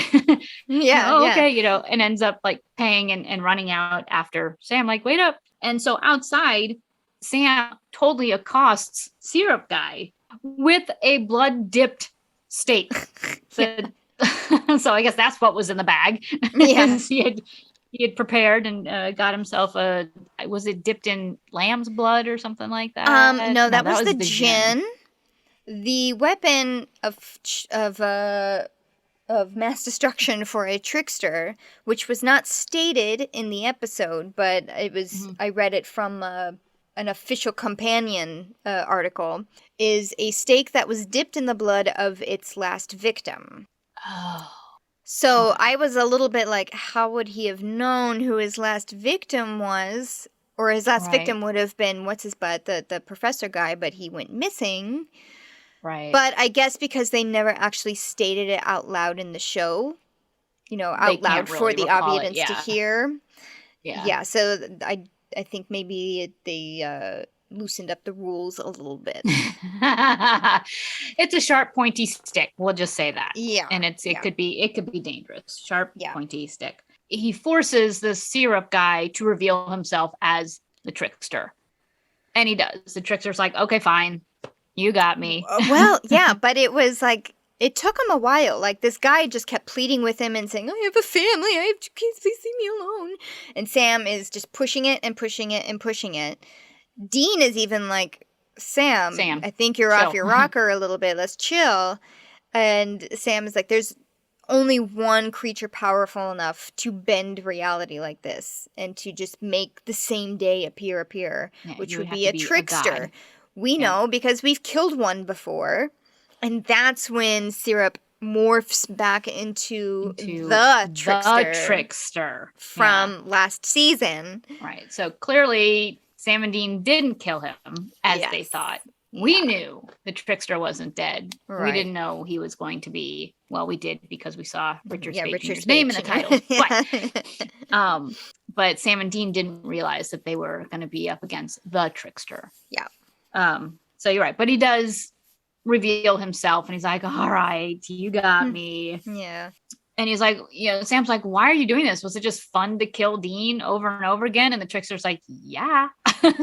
Okay, you know, and ends up like paying and running out after Sam, like, wait up. And so outside, Sam totally accosts syrup guy with a blood dipped steak. So I guess that's what was in the bag. Yeah. He had prepared and got himself was it dipped in lamb's blood or something like that? No, that was the gin. The weapon of mass destruction for a trickster, which was not stated in the episode, but it was. I read it from an official companion article. Is a steak that was dipped in the blood of its last victim. Oh. So I was a little bit like, how would he have known who his last victim was? Or his last victim would have been, what's his butt, the professor guy, but he went missing. Right. But I guess because they never actually stated it out loud in the show, you know, out loud really for the audience to hear. Yeah. Yeah, so I think maybe they loosened up the rules a little bit. It's a sharp, pointy stick. We'll just say that. Yeah. And it could be dangerous. Sharp, pointy stick. He forces the syrup guy to reveal himself as the trickster. And he does. The trickster's like, okay, fine. You got me. Well, yeah, but it was like It took him a while. Like, this guy just kept pleading with him and saying, I have a family, I have 2 kids, please leave me alone. And Sam is just pushing it and pushing it and pushing it. Dean is even like, Sam, I think you're chill. off your rocker a little bit, let's chill. And Sam is like, there's only one creature powerful enough to bend reality like this and to just make the same day appear, which would be a trickster. We know because we've killed one before. And that's when Syrup morphs back into the trickster from last season. Right. So clearly Sam and Dean didn't kill him as they thought. We knew the trickster wasn't dead. Right. We didn't know he was going to be. Well, we did because we saw Richard Spade Jr.'s name in the title. But Sam and Dean didn't realize that they were going to be up against the trickster. Yeah. So you're right. But he does reveal himself and he's like, all right, you got me. Yeah. And he's like, Sam's like, why are you doing this? Was it just fun to kill Dean over and over again? And the trickster's like, yeah. Of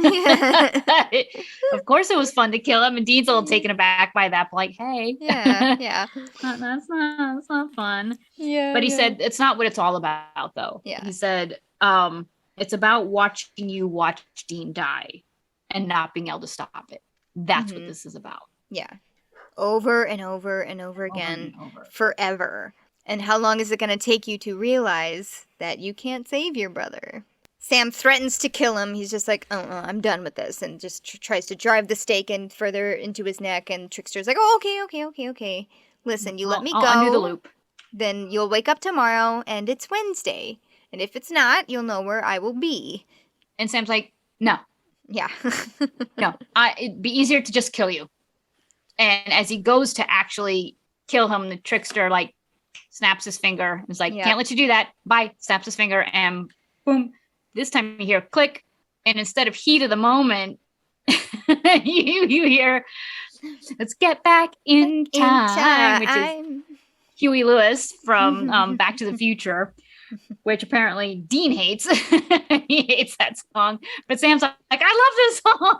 course it was fun to kill him. And Dean's a little taken aback by that, like, hey. Yeah. That's not fun. Yeah. But he said, it's not what it's all about, though. Yeah. He said, it's about watching you watch Dean die and not being able to stop it. That's what this is about. Yeah. Over and over and over again. Forever. And how long is it going to take you to realize that you can't save your brother? Sam threatens to kill him. He's just like, I'm done with this. And just tries to drive the stake in further into his neck. And Trickster's like, okay. Listen, you let me go. I'll undo the loop. Then you'll wake up tomorrow and it's Wednesday. And if it's not, you'll know where I will be. And Sam's like, no. Yeah. No, it'd be easier to just kill you. And as he goes to actually kill him, the trickster, like, snaps his finger. He's like, can't let you do that. Bye. Snaps his finger and boom. This time you hear click. And instead of heat of the moment, you hear, let's get back in time. Which is Huey Lewis from Back to the Future, which apparently Dean hates. He hates that song. But Sam's like, I love this song.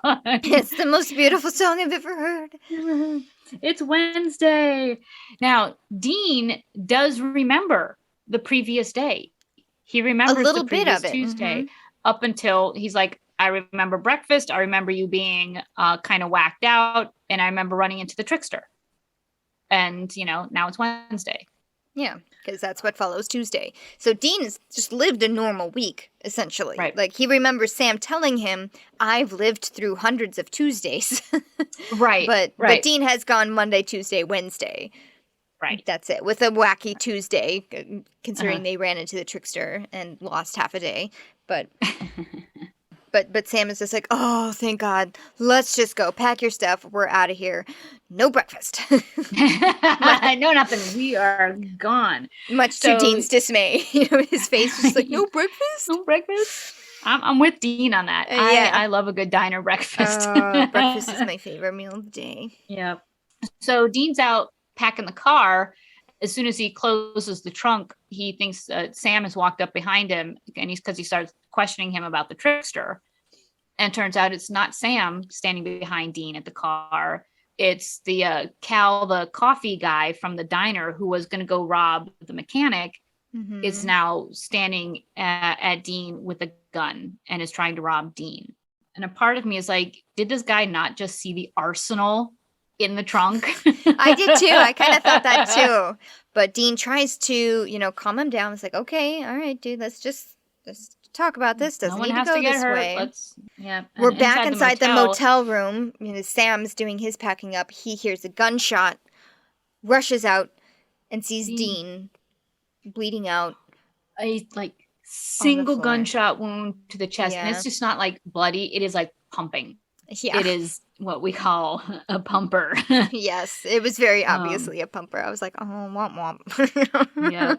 It's the most beautiful song I've ever heard. It's Wednesday. Now, Dean does remember the previous day. He remembers a little the previous bit of it. Tuesday up until he's like, I remember breakfast. I remember you being kind of whacked out. And I remember running into the trickster. And, now it's Wednesday. Yeah, because that's what follows Tuesday. So Dean has just lived a normal week, essentially. Right. Like, he remembers Sam telling him, I've lived through hundreds of Tuesdays. Right. But Dean has gone Monday, Tuesday, Wednesday. Right. That's it. With a wacky Tuesday, considering they ran into the trickster and lost half a day. But But Sam is just like, oh, thank God. Let's just go. Pack your stuff. We're out of here. No breakfast. No, nothing. We are gone. Much to Dean's dismay. His face is just like, no breakfast? No breakfast? I'm with Dean on that. I love a good diner breakfast. Breakfast is my favorite meal of the day. Yeah. So Dean's out packing the car. As soon as he closes the trunk, he thinks Sam has walked up behind him, and because he starts questioning him about the trickster. And turns out it's not Sam standing behind Dean at the car. It's the Cal, the coffee guy from the diner who was going to go rob the mechanic, is now standing at Dean with a gun and is trying to rob Dean. And a part of me is like, did this guy not just see the arsenal in the trunk? I did too. I kind of thought that too. But Dean tries to, calm him down. It's like, okay, all right, dude, let's talk about this. Doesn't need to go this way. We're back inside the motel room. Sam's doing his packing up. He hears a gunshot, rushes out, and sees Dean bleeding out. A single gunshot wound to the chest, and it's just not like bloody. It is like pumping. Yeah. It is what we call a pumper. Yes, it was very obviously a pumper. I was like, oh, womp womp.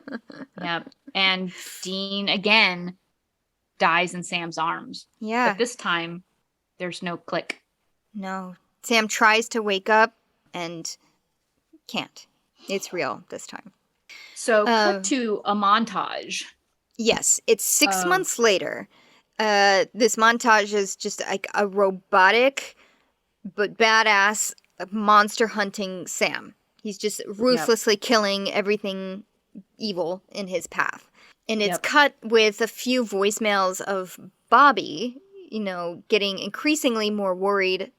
Yep. And Dean again dies in Sam's arms. Yeah. But this time, there's no click. No. Sam tries to wake up and can't. It's real this time. So, cut to a montage. Yes. It's 6 months later. This montage is just like a robotic but badass monster hunting Sam. He's just ruthlessly killing everything evil in his path. And it's cut with a few voicemails of Bobby, getting increasingly more worried.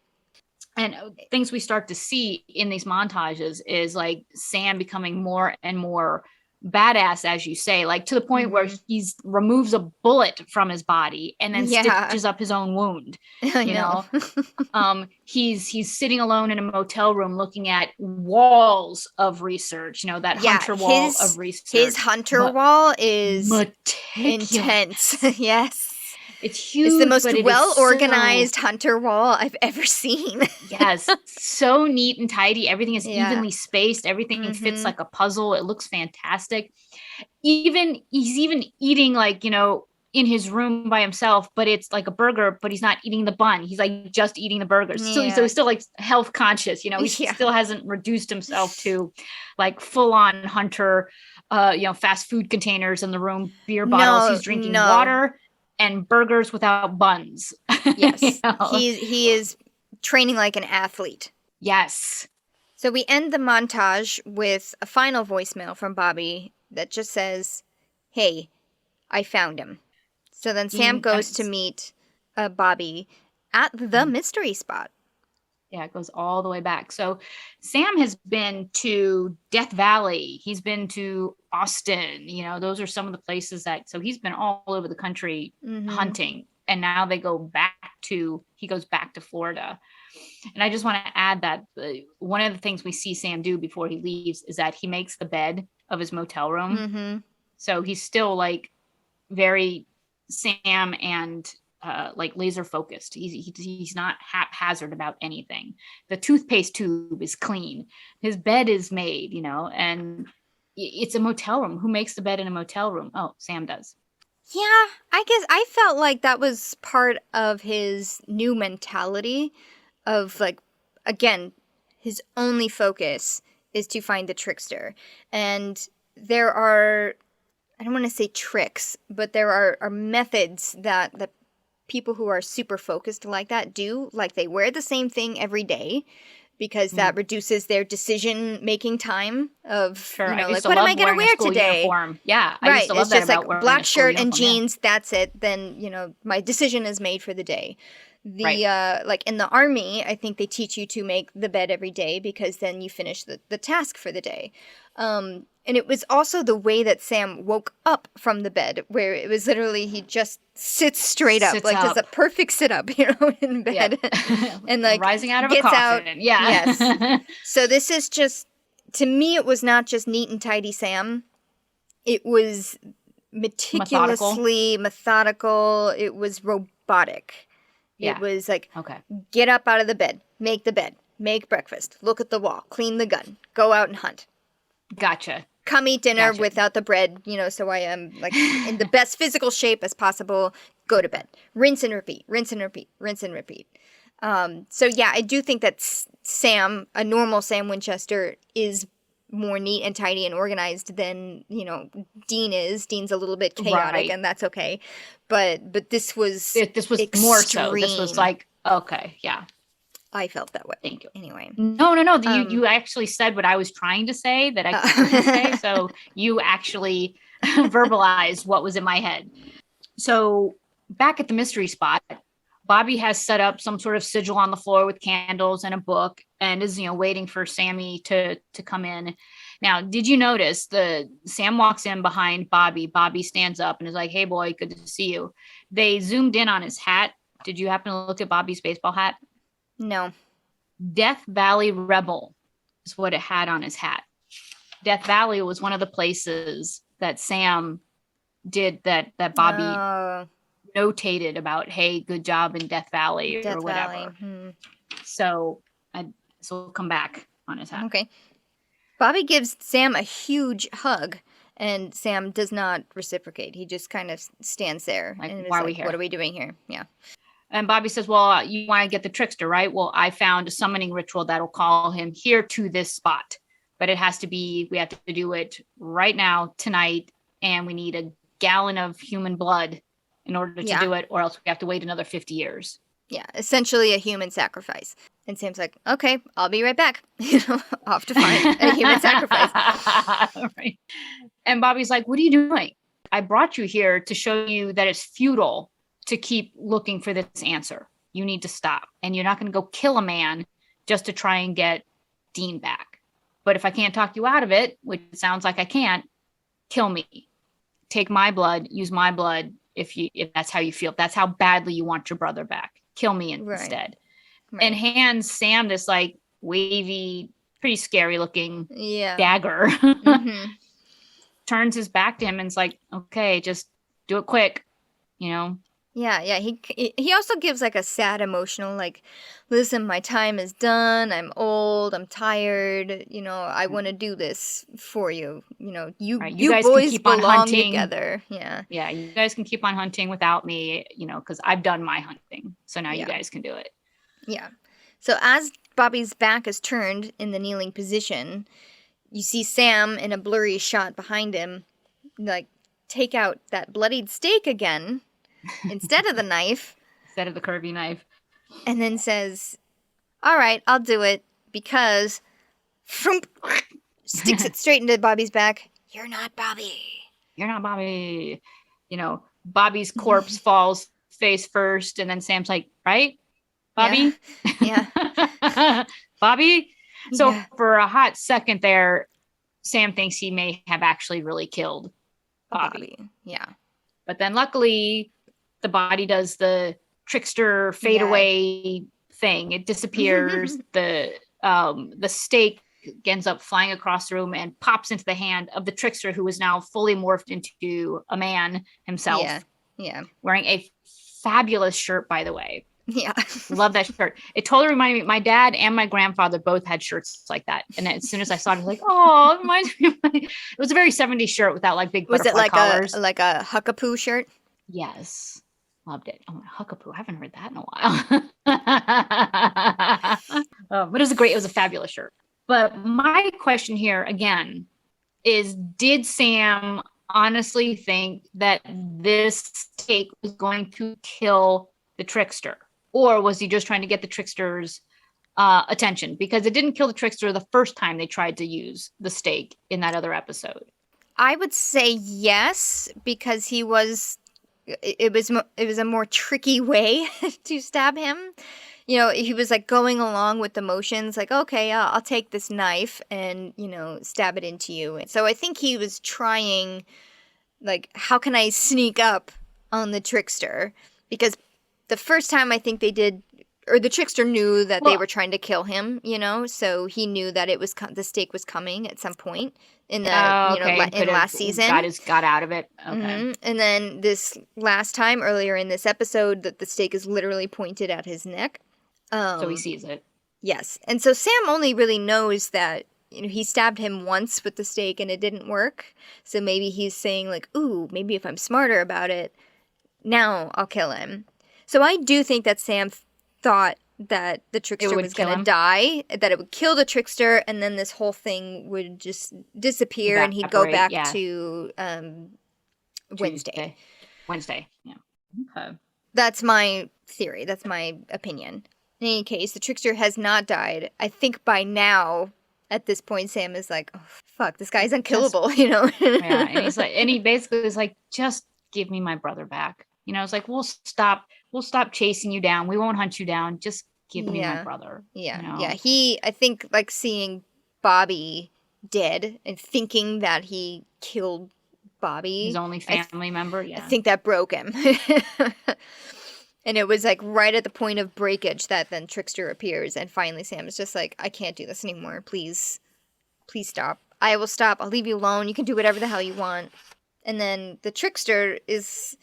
And things we start to see in these montages is like Sam becoming more and more badass, as you say, like to the point where he's removes a bullet from his body and then stitches up his own wound. You know, he's sitting alone in a motel room looking at walls of research, that hunter wall of research. His hunter wall is meticulous. Intense. Yes. It's huge. It's the most well-organized hunter wall I've ever seen. Yes. So neat and tidy. Everything is evenly spaced. Everything fits like a puzzle. It looks fantastic. He's even eating like, in his room by himself, but it's like a burger, but he's not eating the bun. He's like just eating the burgers. So he's still like health conscious, he still hasn't reduced himself to like full-on hunter, fast food containers in the room, beer bottles. He's drinking water and burgers without buns. Yes. He is training like an athlete. Yes. So we end the montage with a final voicemail from Bobby that just says, "Hey, I found him." So then Sam goes to meet Bobby at the mystery spot. Yeah, it goes all the way back. So Sam has been to Death Valley. He's been to Austin. Those are some of the places so he's been all over the country hunting. And now he goes back to Florida. And I just want to add that one of the things we see Sam do before he leaves is that he makes the bed of his motel room. Mm-hmm. So he's still like very Sam and like laser focused. He's not haphazard about anything. The toothpaste tube is clean. His bed is made, and it's a motel room. Who makes the bed in a motel room? Oh, Sam does. Yeah, I guess I felt like that was part of his new mentality of like, again, his only focus is to find the trickster. And there are, I don't want to say tricks, but there are methods that people who are super focused like that do. Like they wear the same thing every day because that reduces their decision-making time of, like, what am I going to wear today? Uniform. Yeah, I used to love that about wearing black shirt and jeans, that's it. Then, my decision is made for the day. Like in the army, I think they teach you to make the bed every day because then you finish the task for the day. And it was also the way that Sam woke up from the bed, where it was literally he just sits straight up, like does a perfect sit up, in bed, and like rising out of a coffin. Out. Yeah. Yes. So this is just, to me, it was not just neat and tidy Sam. It was meticulously methodical. It was robotic. Yeah. It was like, get up out of the bed, make the bed, make breakfast, look at the wall, clean the gun, go out and hunt. Gotcha. Come eat dinner without the bread, so I am like in the best physical shape as possible. Go to bed. Rinse and repeat, rinse and repeat, rinse and repeat. So yeah, I do think that Sam, a normal Sam Winchester, is more neat and tidy and organized than, Dean is. Dean's a little bit chaotic, and that's okay. But this was extreme. More so. This was like, okay, yeah. I felt that way. Thank you. Anyway. No. You actually said what I was trying to say that I couldn't say. So you actually verbalized what was in my head. So back at the mystery spot, Bobby has set up some sort of sigil on the floor with candles and a book and is, waiting for Sammy to come in. Now, did you notice Sam walks in behind Bobby. Bobby stands up and is like, "Hey boy, good to see you." They zoomed in on his hat. Did you happen to look at Bobby's baseball hat? No. Death Valley Rebel is what it had on his hat. Death Valley was one of the places that Sam did that Bobby notated about, hey, good job in Death Valley or whatever. So we'll come back on his hat. Okay. Bobby gives Sam a huge hug, and Sam does not reciprocate. He just kind of stands there. Like, and why are we here? What are we doing here? Yeah. And Bobby says, well, you want to get the trickster, right? Well, I found a summoning ritual that'll call him here to this spot. But we have to do it right now, tonight. And we need a gallon of human blood in order to do it, or else we have to wait another 50 years. Yeah, essentially a human sacrifice. And Sam's like, okay, I'll be right back. Off to find a human sacrifice. Right. And Bobby's like, what are you doing? I brought you here to show you that it's futile to keep looking for this answer. You need to stop. And you're not going to go kill a man just to try and get Dean back. But if I can't talk you out of it, which sounds like I can't, kill me. Take my blood, use my blood if that's how you feel. If that's how badly you want your brother back. Kill me instead. Right. And hands Sam this like wavy, pretty scary looking dagger. Mm-hmm. Turns his back to him and is like, okay, just do it quick, Yeah. He also gives like a sad emotional, like, listen, my time is done. I'm old. I'm tired. I want to do this for you. You guys boys can keep belong on hunting together. Yeah. Yeah. You guys can keep on hunting without me, because I've done my hunting. So now you guys can do it. Yeah. So as Bobby's back is turned in the kneeling position, you see Sam in a blurry shot behind him, like, take out that bloodied steak again. Instead of the knife. Instead of the curvy knife. And then says, all right, I'll do it because sticks it straight into Bobby's back. You're not Bobby. You're not Bobby. Bobby's corpse falls face first. And then Sam's like, right? Bobby? Yeah. Bobby? So for a hot second there, Sam thinks he may have actually really killed Bobby. Yeah. But then luckily, the body does the trickster fade away thing. It disappears. The steak ends up flying across the room and pops into the hand of the trickster, who is now fully morphed into a man himself. Yeah. Wearing a fabulous shirt, by the way. Yeah. Love that shirt. It totally reminded me, my dad and my grandfather both had shirts like that. And as soon as I saw it, I was like, oh, it reminds me it was a very 70s shirt with that like big butterfly collars. Was it like a Huckapoo shirt? Yes. Loved it. Oh, Huckapoo. I haven't heard that in a while. But it was a fabulous shirt. But my question here again is, did Sam honestly think that this steak was going to kill the trickster? Or was he just trying to get the trickster's attention? Because it didn't kill the trickster the first time they tried to use the steak in that other episode. I would say yes, because it was a more tricky way to stab him. He was like going along with the motions, like, okay, I'll take this knife and, stab it into you. So I think he was trying, like, how can I sneak up on the trickster? Because the first time I think they did, or the trickster knew that they were trying to kill him, so he knew that it was the steak was coming at some point in the in last season. Got out of it. Okay. Mm-hmm. And then this last time earlier in this episode, that the steak is literally pointed at his neck. So he sees it. Yes, and so Sam only really knows that he stabbed him once with the steak and it didn't work. So maybe he's saying like, ooh, maybe if I'm smarter about it, now I'll kill him. So I do think that Sam thought that the trickster was going to die, that it would kill the trickster, and then this whole thing would just disappear and he'd go back to Wednesday. Yeah. Okay. That's my theory. That's my opinion. In any case, the trickster has not died. I think by now, at this point, Sam is like, oh, fuck, this guy's unkillable, Yeah, and he's like, and he basically is like, just give me my brother back. It's like, we'll stop chasing you down. We won't hunt you down. Just give me my brother. Yeah. Yeah. I think like seeing Bobby dead and thinking that he killed Bobby. His only family member. Yeah. I think that broke him. And it was like right at the point of breakage that then Trickster appears. And finally Sam is just like, I can't do this anymore. Please stop. I will stop. I'll leave you alone. You can do whatever the hell you want. And then the Trickster is...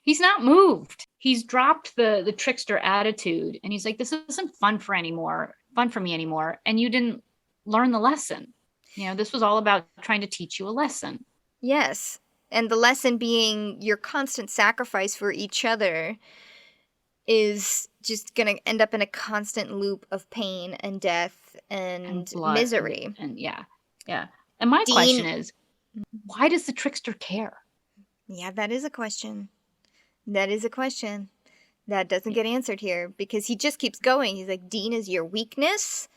He's not moved. He's dropped the trickster attitude. And he's like, this isn't fun for me anymore. And you didn't learn the lesson. This was all about trying to teach you a lesson. Yes. And the lesson being your constant sacrifice for each other is just going to end up in a constant loop of pain and death and misery. And yeah. And my question is, why does the trickster care? Yeah, that is a question. That doesn't get answered here because he just keeps going. He's like, Dean is your weakness.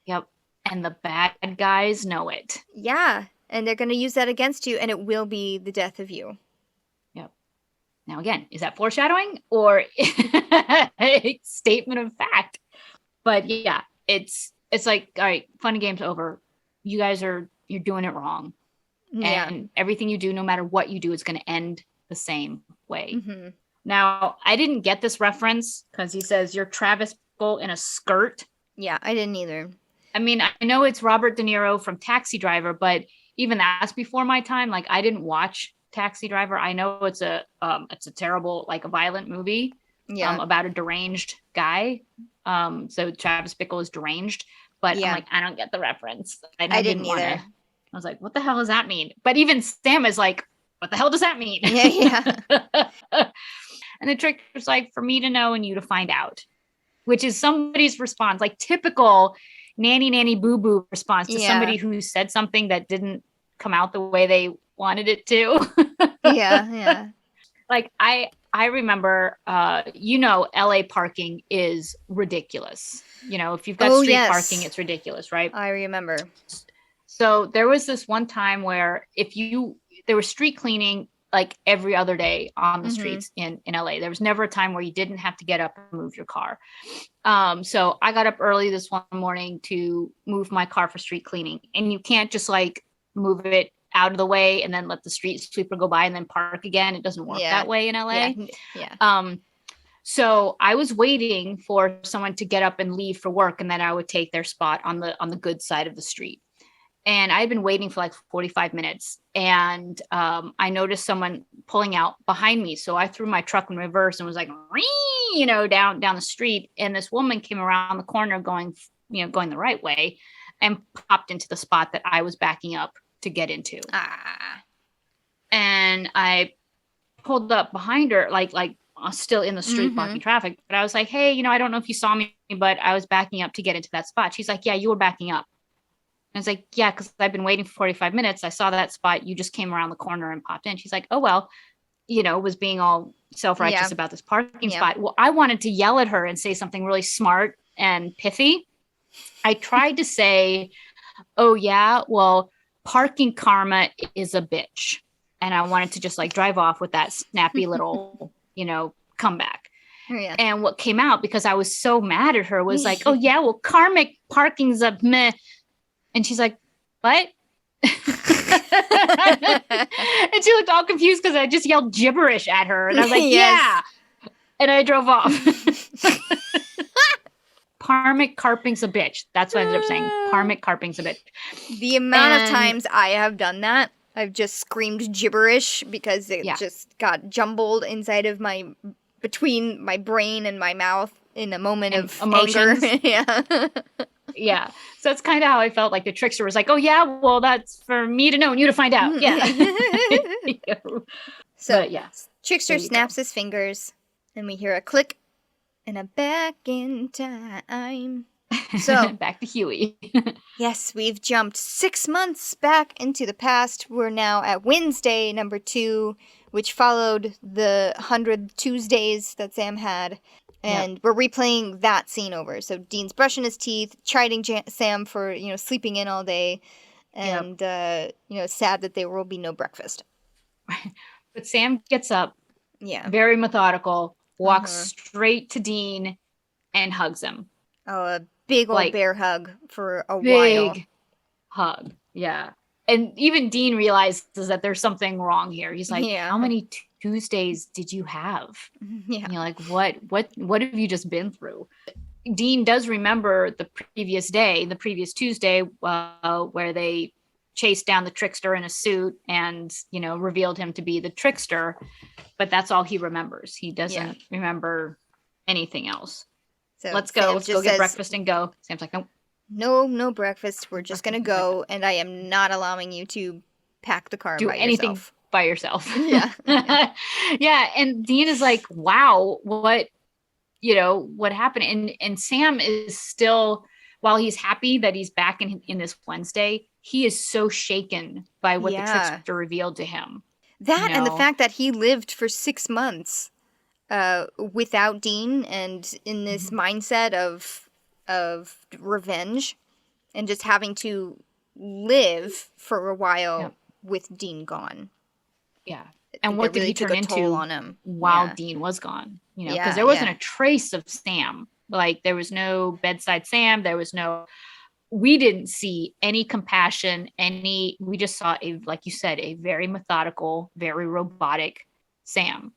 Yep. And the bad guys know it. Yeah. And they're going to use that against you, and it will be the death of you. Yep. Now, again, is that foreshadowing or a statement of fact? But yeah, it's like, all right, fun and games over. You guys you're doing it wrong. Yeah. And everything you do, no matter what you do, is going to end the same way. Mm-hmm. Now, I didn't get this reference because he says you're Travis Bickle in a skirt. Yeah, I didn't either. I mean, I know it's Robert De Niro from Taxi Driver, but even that's before my time. Like, I didn't watch Taxi Driver. I know it's a terrible, like, a violent movie about a deranged guy. So Travis Bickle is deranged, but I'm like, I don't get the reference. I didn't either. I was like, what the hell does that mean? But even Sam is like, what the hell does that mean? Yeah. And the trick was like, for me to know and you to find out, which is somebody's response, like typical nanny boo boo response to somebody who said something that didn't come out the way they wanted it to. Yeah. Like I remember, LA parking is ridiculous. If you've got street parking, it's ridiculous, right? I remember. So there was this one time where there was street cleaning like every other day on the streets in LA. There was never a time where you didn't have to get up and move your car. So I got up early this one morning to move my car for street cleaning. And you can't just like move it out of the way and then let the street sweeper go by and then park again. It doesn't work that way in LA. Yeah. So I was waiting for someone to get up and leave for work, and then I would take their spot on the good side of the street. And I'd been waiting for like 45 minutes, and I noticed someone pulling out behind me. So I threw my truck in reverse and was like, down the street. And this woman came around the corner going the right way and popped into the spot that I was backing up to get into. And I pulled up behind her, like still in the street blocking traffic. But I was like, hey, I don't know if you saw me, but I was backing up to get into that spot. She's like, yeah, you were backing up. I was like, yeah, because I've been waiting for 45 minutes. I saw that spot. You just came around the corner and popped in. She's like, oh, well, was being all self-righteous about this parking spot. Well, I wanted to yell at her and say something really smart and pithy. I tried to say, oh, yeah, well, parking karma is a bitch. And I wanted to just like drive off with that snappy little, comeback. Yeah. And what came out, because I was so mad at her, was like, oh, yeah, well, karmic parking's a meh. And she's like, what? And she looked all confused because I just yelled gibberish at her. And I was like, yeah. And I drove off. Karmic carping's a bitch. That's what I ended up saying. Karmic carping's a bitch. The amount of times I have done that, I've just screamed gibberish because it just got jumbled between my brain and my mouth in a moment of emotions. Anger. Yeah. So that's kind of how I felt. Like the trickster was like, oh, yeah, well, that's for me to know and you to find out. Yeah. So, trickster snaps his fingers and we hear a click and a back in time. So back to Huey. Yes, we've jumped 6 months back into the past. We're now at Wednesday, number 2, which followed the 100 Tuesdays that Sam had. And we're replaying that scene over. So Dean's brushing his teeth, chiding Sam for, sleeping in all day. And, sad that there will be no breakfast. But Sam gets up, very methodical, walks straight to Dean and hugs him. Oh, a big old bear hug for a while. Big hug, yeah. And even Dean realizes that there's something wrong here. He's like, how many Tuesdays did you have? Yeah. And you're like, what have you just been through? Dean does remember the previous Tuesday, where they chased down the trickster in a suit and, revealed him to be the trickster. But that's all he remembers. He doesn't remember anything else. So let's go. Let's go get breakfast and go. Sam's like, nope. No breakfast. We're just going to go. And I am not allowing you to pack the car by anything yourself. By yourself. Yeah. Yeah. And Dean is like, wow, what happened? And Sam is still, while he's happy that he's back in this Wednesday, he is so shaken by what the trickster revealed to him. That and the fact that he lived for 6 months without Dean and in this mindset of revenge and just having to live for a while with Dean gone. Yeah. And what did really he turn into on him while Dean was gone? Because there wasn't a trace of Sam. Like, there was no bedside Sam. We didn't see any compassion, we just saw like you said, a very methodical, very robotic Sam.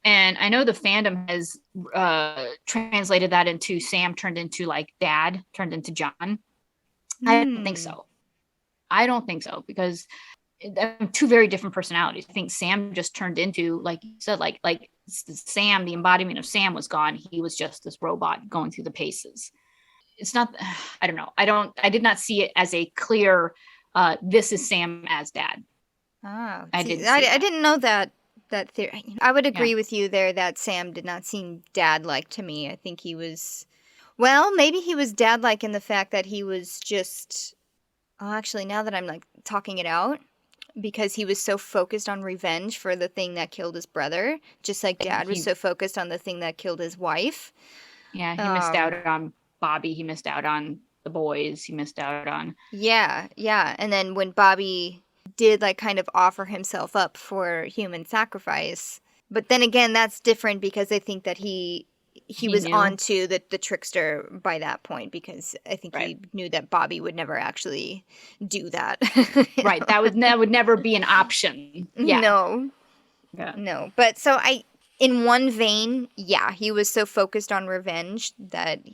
And I know the fandom has translated that into Sam turned into like dad, turned into John. I don't think so. Because two very different personalities. I think Sam just turned into, like you said, like Sam, the embodiment of Sam was gone. He was just this robot going through the paces. It's not, I don't know. I did not see it as a clear, this is Sam as dad. Oh, I didn't know that theory. I would agree with you there that Sam did not seem dad-like to me. I think he was, well, maybe he was dad-like in the fact that he was just, actually, now that I'm like talking it out, because he was so focused on revenge for the thing that killed his brother, just like Dad was so focused on the thing that killed his wife. Yeah, he missed out on Bobby. He missed out on the boys. He missed out on... Yeah. And then when Bobby did like kind of offer himself up for human sacrifice, but then again, that's different because I think that he was onto the trickster by that point, because I think he knew that Bobby would never actually do that. Right. That would never be an option. Yeah. No. Yeah. No. But so in one vein, he was so focused on revenge that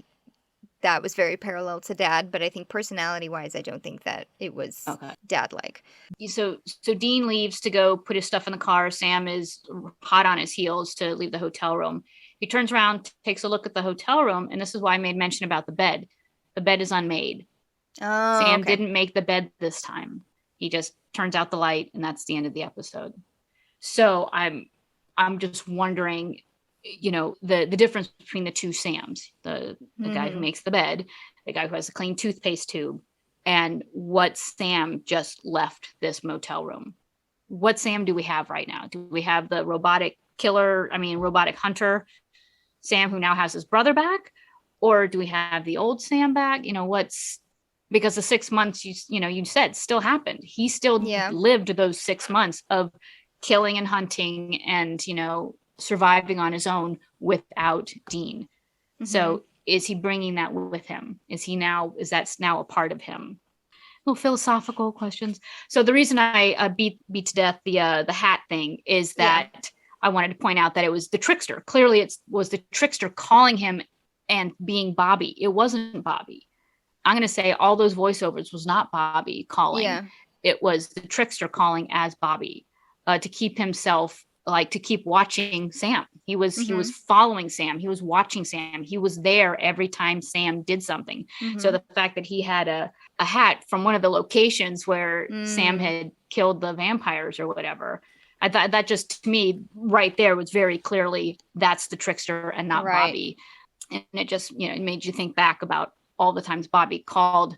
was very parallel to Dad. But I think personality-wise, I don't think that it was Dad-like. So Dean leaves to go put his stuff in the car. Sam is hot on his heels to leave the hotel room. He turns around, takes a look at the hotel room, and this is why I made mention about the bed. The bed is unmade. Oh, Sam didn't make the bed this time. He just turns out the light, and that's the end of the episode. So I'm just wondering, the difference between the two Sams, the guy who makes the bed, the guy who has a clean toothpaste tube, and what Sam just left this motel room. What Sam do we have right now? Do we have the robotic hunter Sam who now has his brother back, or do we have the old Sam back? Because the 6 months you said still happened. He still lived those 6 months of killing and hunting and surviving on his own without Dean. Mm-hmm. So is he bringing that with him? Is that's now a part of him? Little philosophical questions. So the reason I beat to death the hat thing is that I wanted to point out that it was the trickster. Clearly it was the trickster calling him and being Bobby. It wasn't Bobby. I'm going to say all those voiceovers was not Bobby calling. Yeah. It was the trickster calling as Bobby to keep himself, to keep watching Sam. He was following Sam. He was watching Sam. He was there every time Sam did something. Mm-hmm. So the fact that he had a hat from one of the locations where Sam had killed the vampires or whatever, I thought that just, to me, right there was very clearly that's the trickster and not Bobby. And it just, it made you think back about all the times Bobby called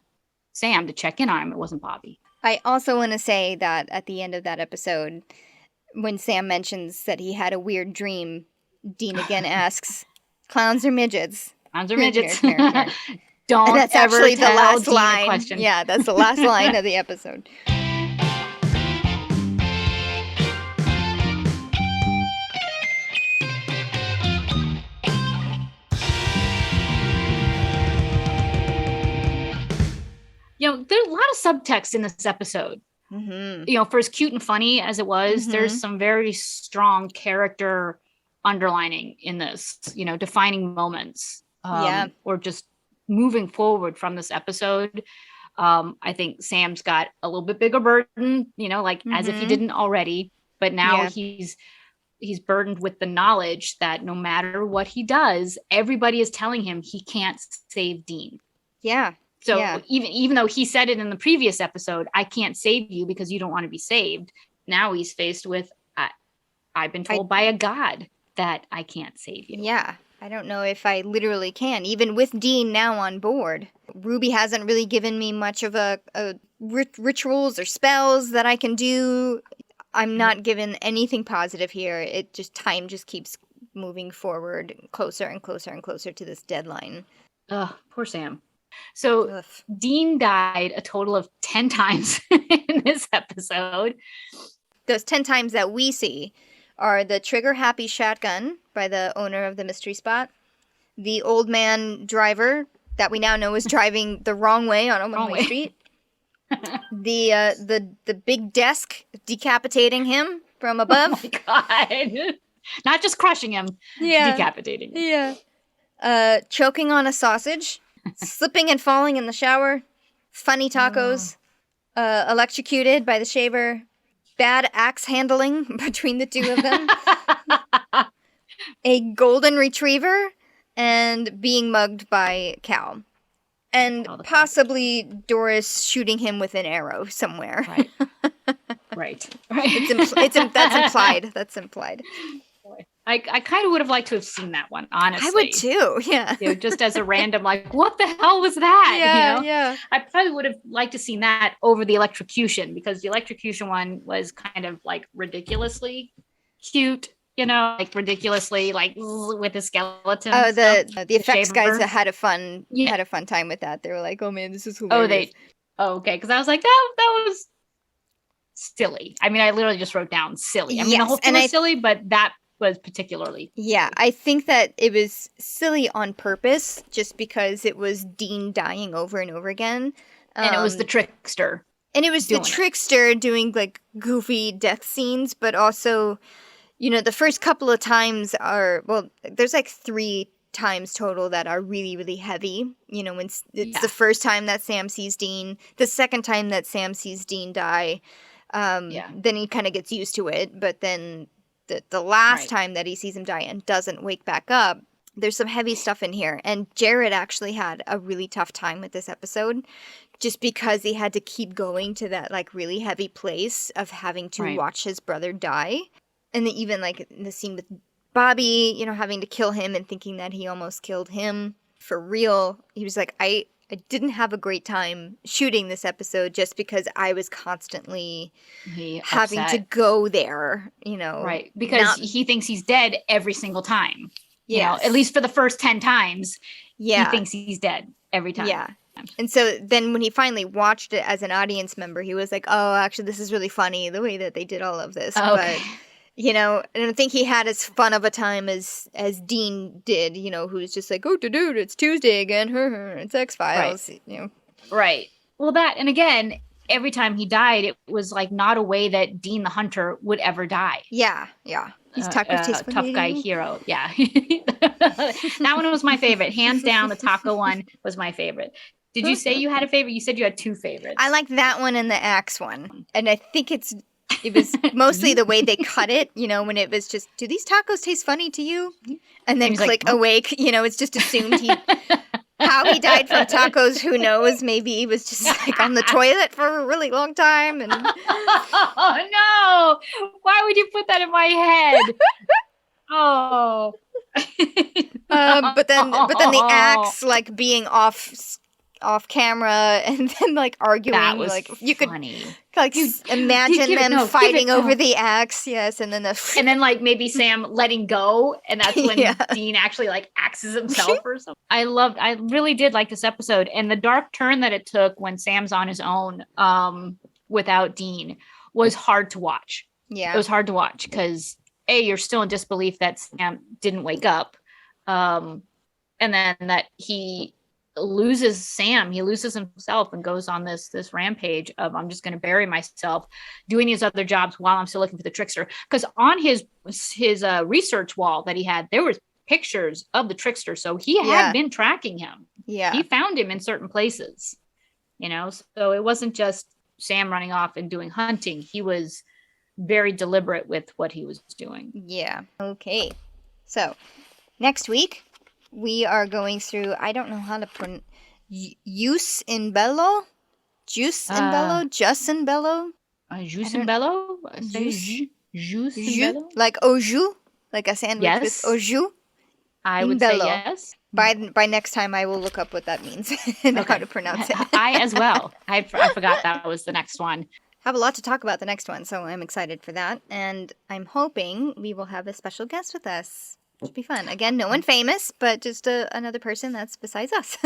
Sam to check in on him. It wasn't Bobby. I also want to say that at the end of that episode, when Sam mentions that he had a weird dream, Dean again asks, "Clowns or midgets?" Clowns or midgets. Don't and that's ever actually the last Dean line. Question. Yeah, that's the last line of the episode. There's a lot of subtext in this episode. Mm-hmm. For as cute and funny as it was, there's some very strong character underlining in this, defining moments. Or just moving forward from this episode. I think Sam's got a little bit bigger burden, as if he didn't already, but now he's burdened with the knowledge that no matter what he does, everybody is telling him he can't save Dean. Yeah. So even though he said it in the previous episode, I can't save you because you don't want to be saved. Now he's faced with, I've been told by a god that I can't save you. Yeah. I don't know if I literally can, even with Dean now on board. Ruby hasn't really given me much of a rituals or spells that I can do. I'm not given anything positive here. Time just keeps moving forward closer and closer and closer to this deadline. Ugh, poor Sam. So Ugh. Dean died a total of 10 times in this episode. Those 10 times that we see are the trigger-happy shotgun by the owner of the mystery spot, the old man driver that we now know is driving the wrong way on a one-way street, the big desk decapitating him from above. Oh my God. Not just crushing him, decapitating him. Yeah. Choking on a sausage, slipping and falling in the shower, funny tacos, electrocuted by the shaver, bad axe handling between the two of them, a golden retriever, and being mugged by Cal. And possibly Doris shooting him with an arrow somewhere. Right. That's implied. That's implied. I kind of would have liked to have seen that one, honestly. I would too, yeah. Just as a random, like, what the hell was that? Yeah. I probably would have liked to have seen that over the electrocution, because the electrocution one was kind of like ridiculously cute, like ridiculously like with the skeleton. Oh, the effects guys had a fun time with that. They were like, oh man, this is hilarious. Okay, because I was like, that was silly. I mean, I literally just wrote down silly. I mean, the whole thing was silly, but that was particularly. Yeah, I think that it was silly on purpose, just because it was Dean dying over and over again. And it was the trickster. And it was the trickster doing like goofy death scenes, but also, the first couple of times there's like 3 times total that are really, really heavy. When it's the first time that Sam sees Dean, the second time that Sam sees Dean die, then he kind of gets used to it. But then the last time that he sees him die and doesn't wake back up, there's some heavy stuff in here. And Jared actually had a really tough time with this episode, just because he had to keep going to that like really heavy place of having to watch his brother die. And then even like the scene with Bobby, having to kill him and thinking that he almost killed him for real. He was like, I didn't have a great time shooting this episode, just because I was constantly having to go there, Right, because he thinks he's dead every single time. At least for the first 10 times, he thinks he's dead every time. Yeah. And so then when he finally watched it as an audience member, he was like, oh, actually, this is really funny, the way that they did all of this. Okay. But I don't think he had as fun of a time as Dean did, who's just like, oh, dude, it's Tuesday again. It's X-Files. Right. Well, that, and again, every time he died, it was like not a way that Dean the Hunter would ever die. Yeah. He's tough guy hero. Yeah. That one was my favorite. Hands down, the taco one was my favorite. Did you say you had a favorite? You said you had 2 favorites. I like that one and the axe one. And I think it was mostly the way they cut it, when it was just, do these tacos taste funny to you? And then click awake, it's just assumed how he died from tacos, who knows? Maybe he was just like on the toilet for a really long time. And oh no! Why would you put that in my head? Oh. But then the axe like being off camera and then like arguing, that was like you funny. Could like imagine them fighting over the axe, and then like maybe Sam letting go, and that's when Dean actually like axes himself or something. I really did like this episode, and the dark turn that it took when Sam's on his own without Dean was hard to watch. It was hard to watch because you're still in disbelief that Sam didn't wake up, and then that he loses Sam, he loses himself and goes on this rampage of, I'm just going to bury myself doing these other jobs while I'm still looking for the trickster. Because on his research wall that he had, there was pictures of the trickster, so he had been tracking him. He found him in certain places, so it wasn't just Sam running off and doing hunting. He was very deliberate with what he was doing. Okay, so next week we are going through, I don't know how to pronounce, Jus in Bello? Jus in Bello? Jus in Bello? Jus in Bello? Jus in Bello? Like au jus? Like a sandwich with au jus? I would say yes. By next time, I will look up what that means and how to pronounce it. I as well. I forgot that was the next one. Have a lot to talk about the next one, so I'm excited for that. And I'm hoping we will have a special guest with us. Should be fun. Again, no one famous, but just another person that's besides us.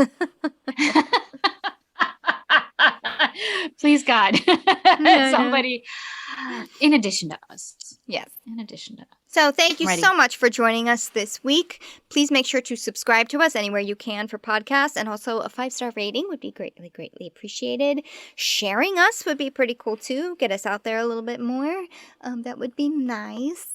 Please, God. Somebody in addition to us. Yes. In addition to us. So thank you so much for joining us this week. Please make sure to subscribe to us anywhere you can for podcasts, and also a 5-star rating would be greatly, greatly appreciated. Sharing us would be pretty cool too. Get us out there a little bit more. That would be nice.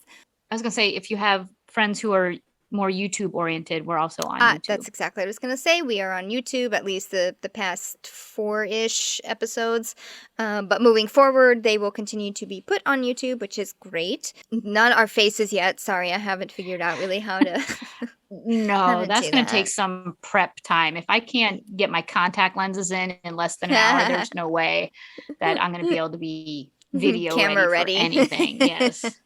I was going to say, if you have friends who are more YouTube oriented, we're also on YouTube. That's exactly what I was going to say. We are on YouTube, at least the past 4-ish episodes. But moving forward, they will continue to be put on YouTube, which is great. Not our faces yet. Sorry, I haven't figured out really how to... No, that's going to take some prep time. If I can't get my contact lenses in less than an hour, there's no way that I'm going to be able to be video camera ready for anything. Yes.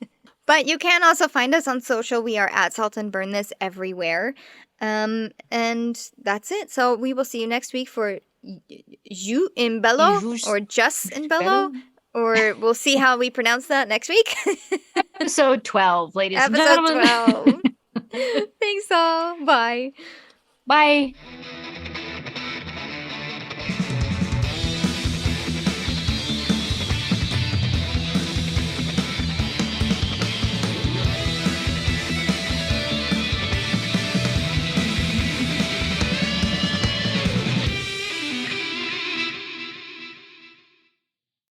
But you can also find us on social. We are at Salt and Burn This everywhere. And that's it. So we will see you next week for Ju in Bello or Just in Bello. Or we'll see how we pronounce that next week. Episode 12, ladies and gentlemen. Episode 12. Thanks all. Bye. Bye.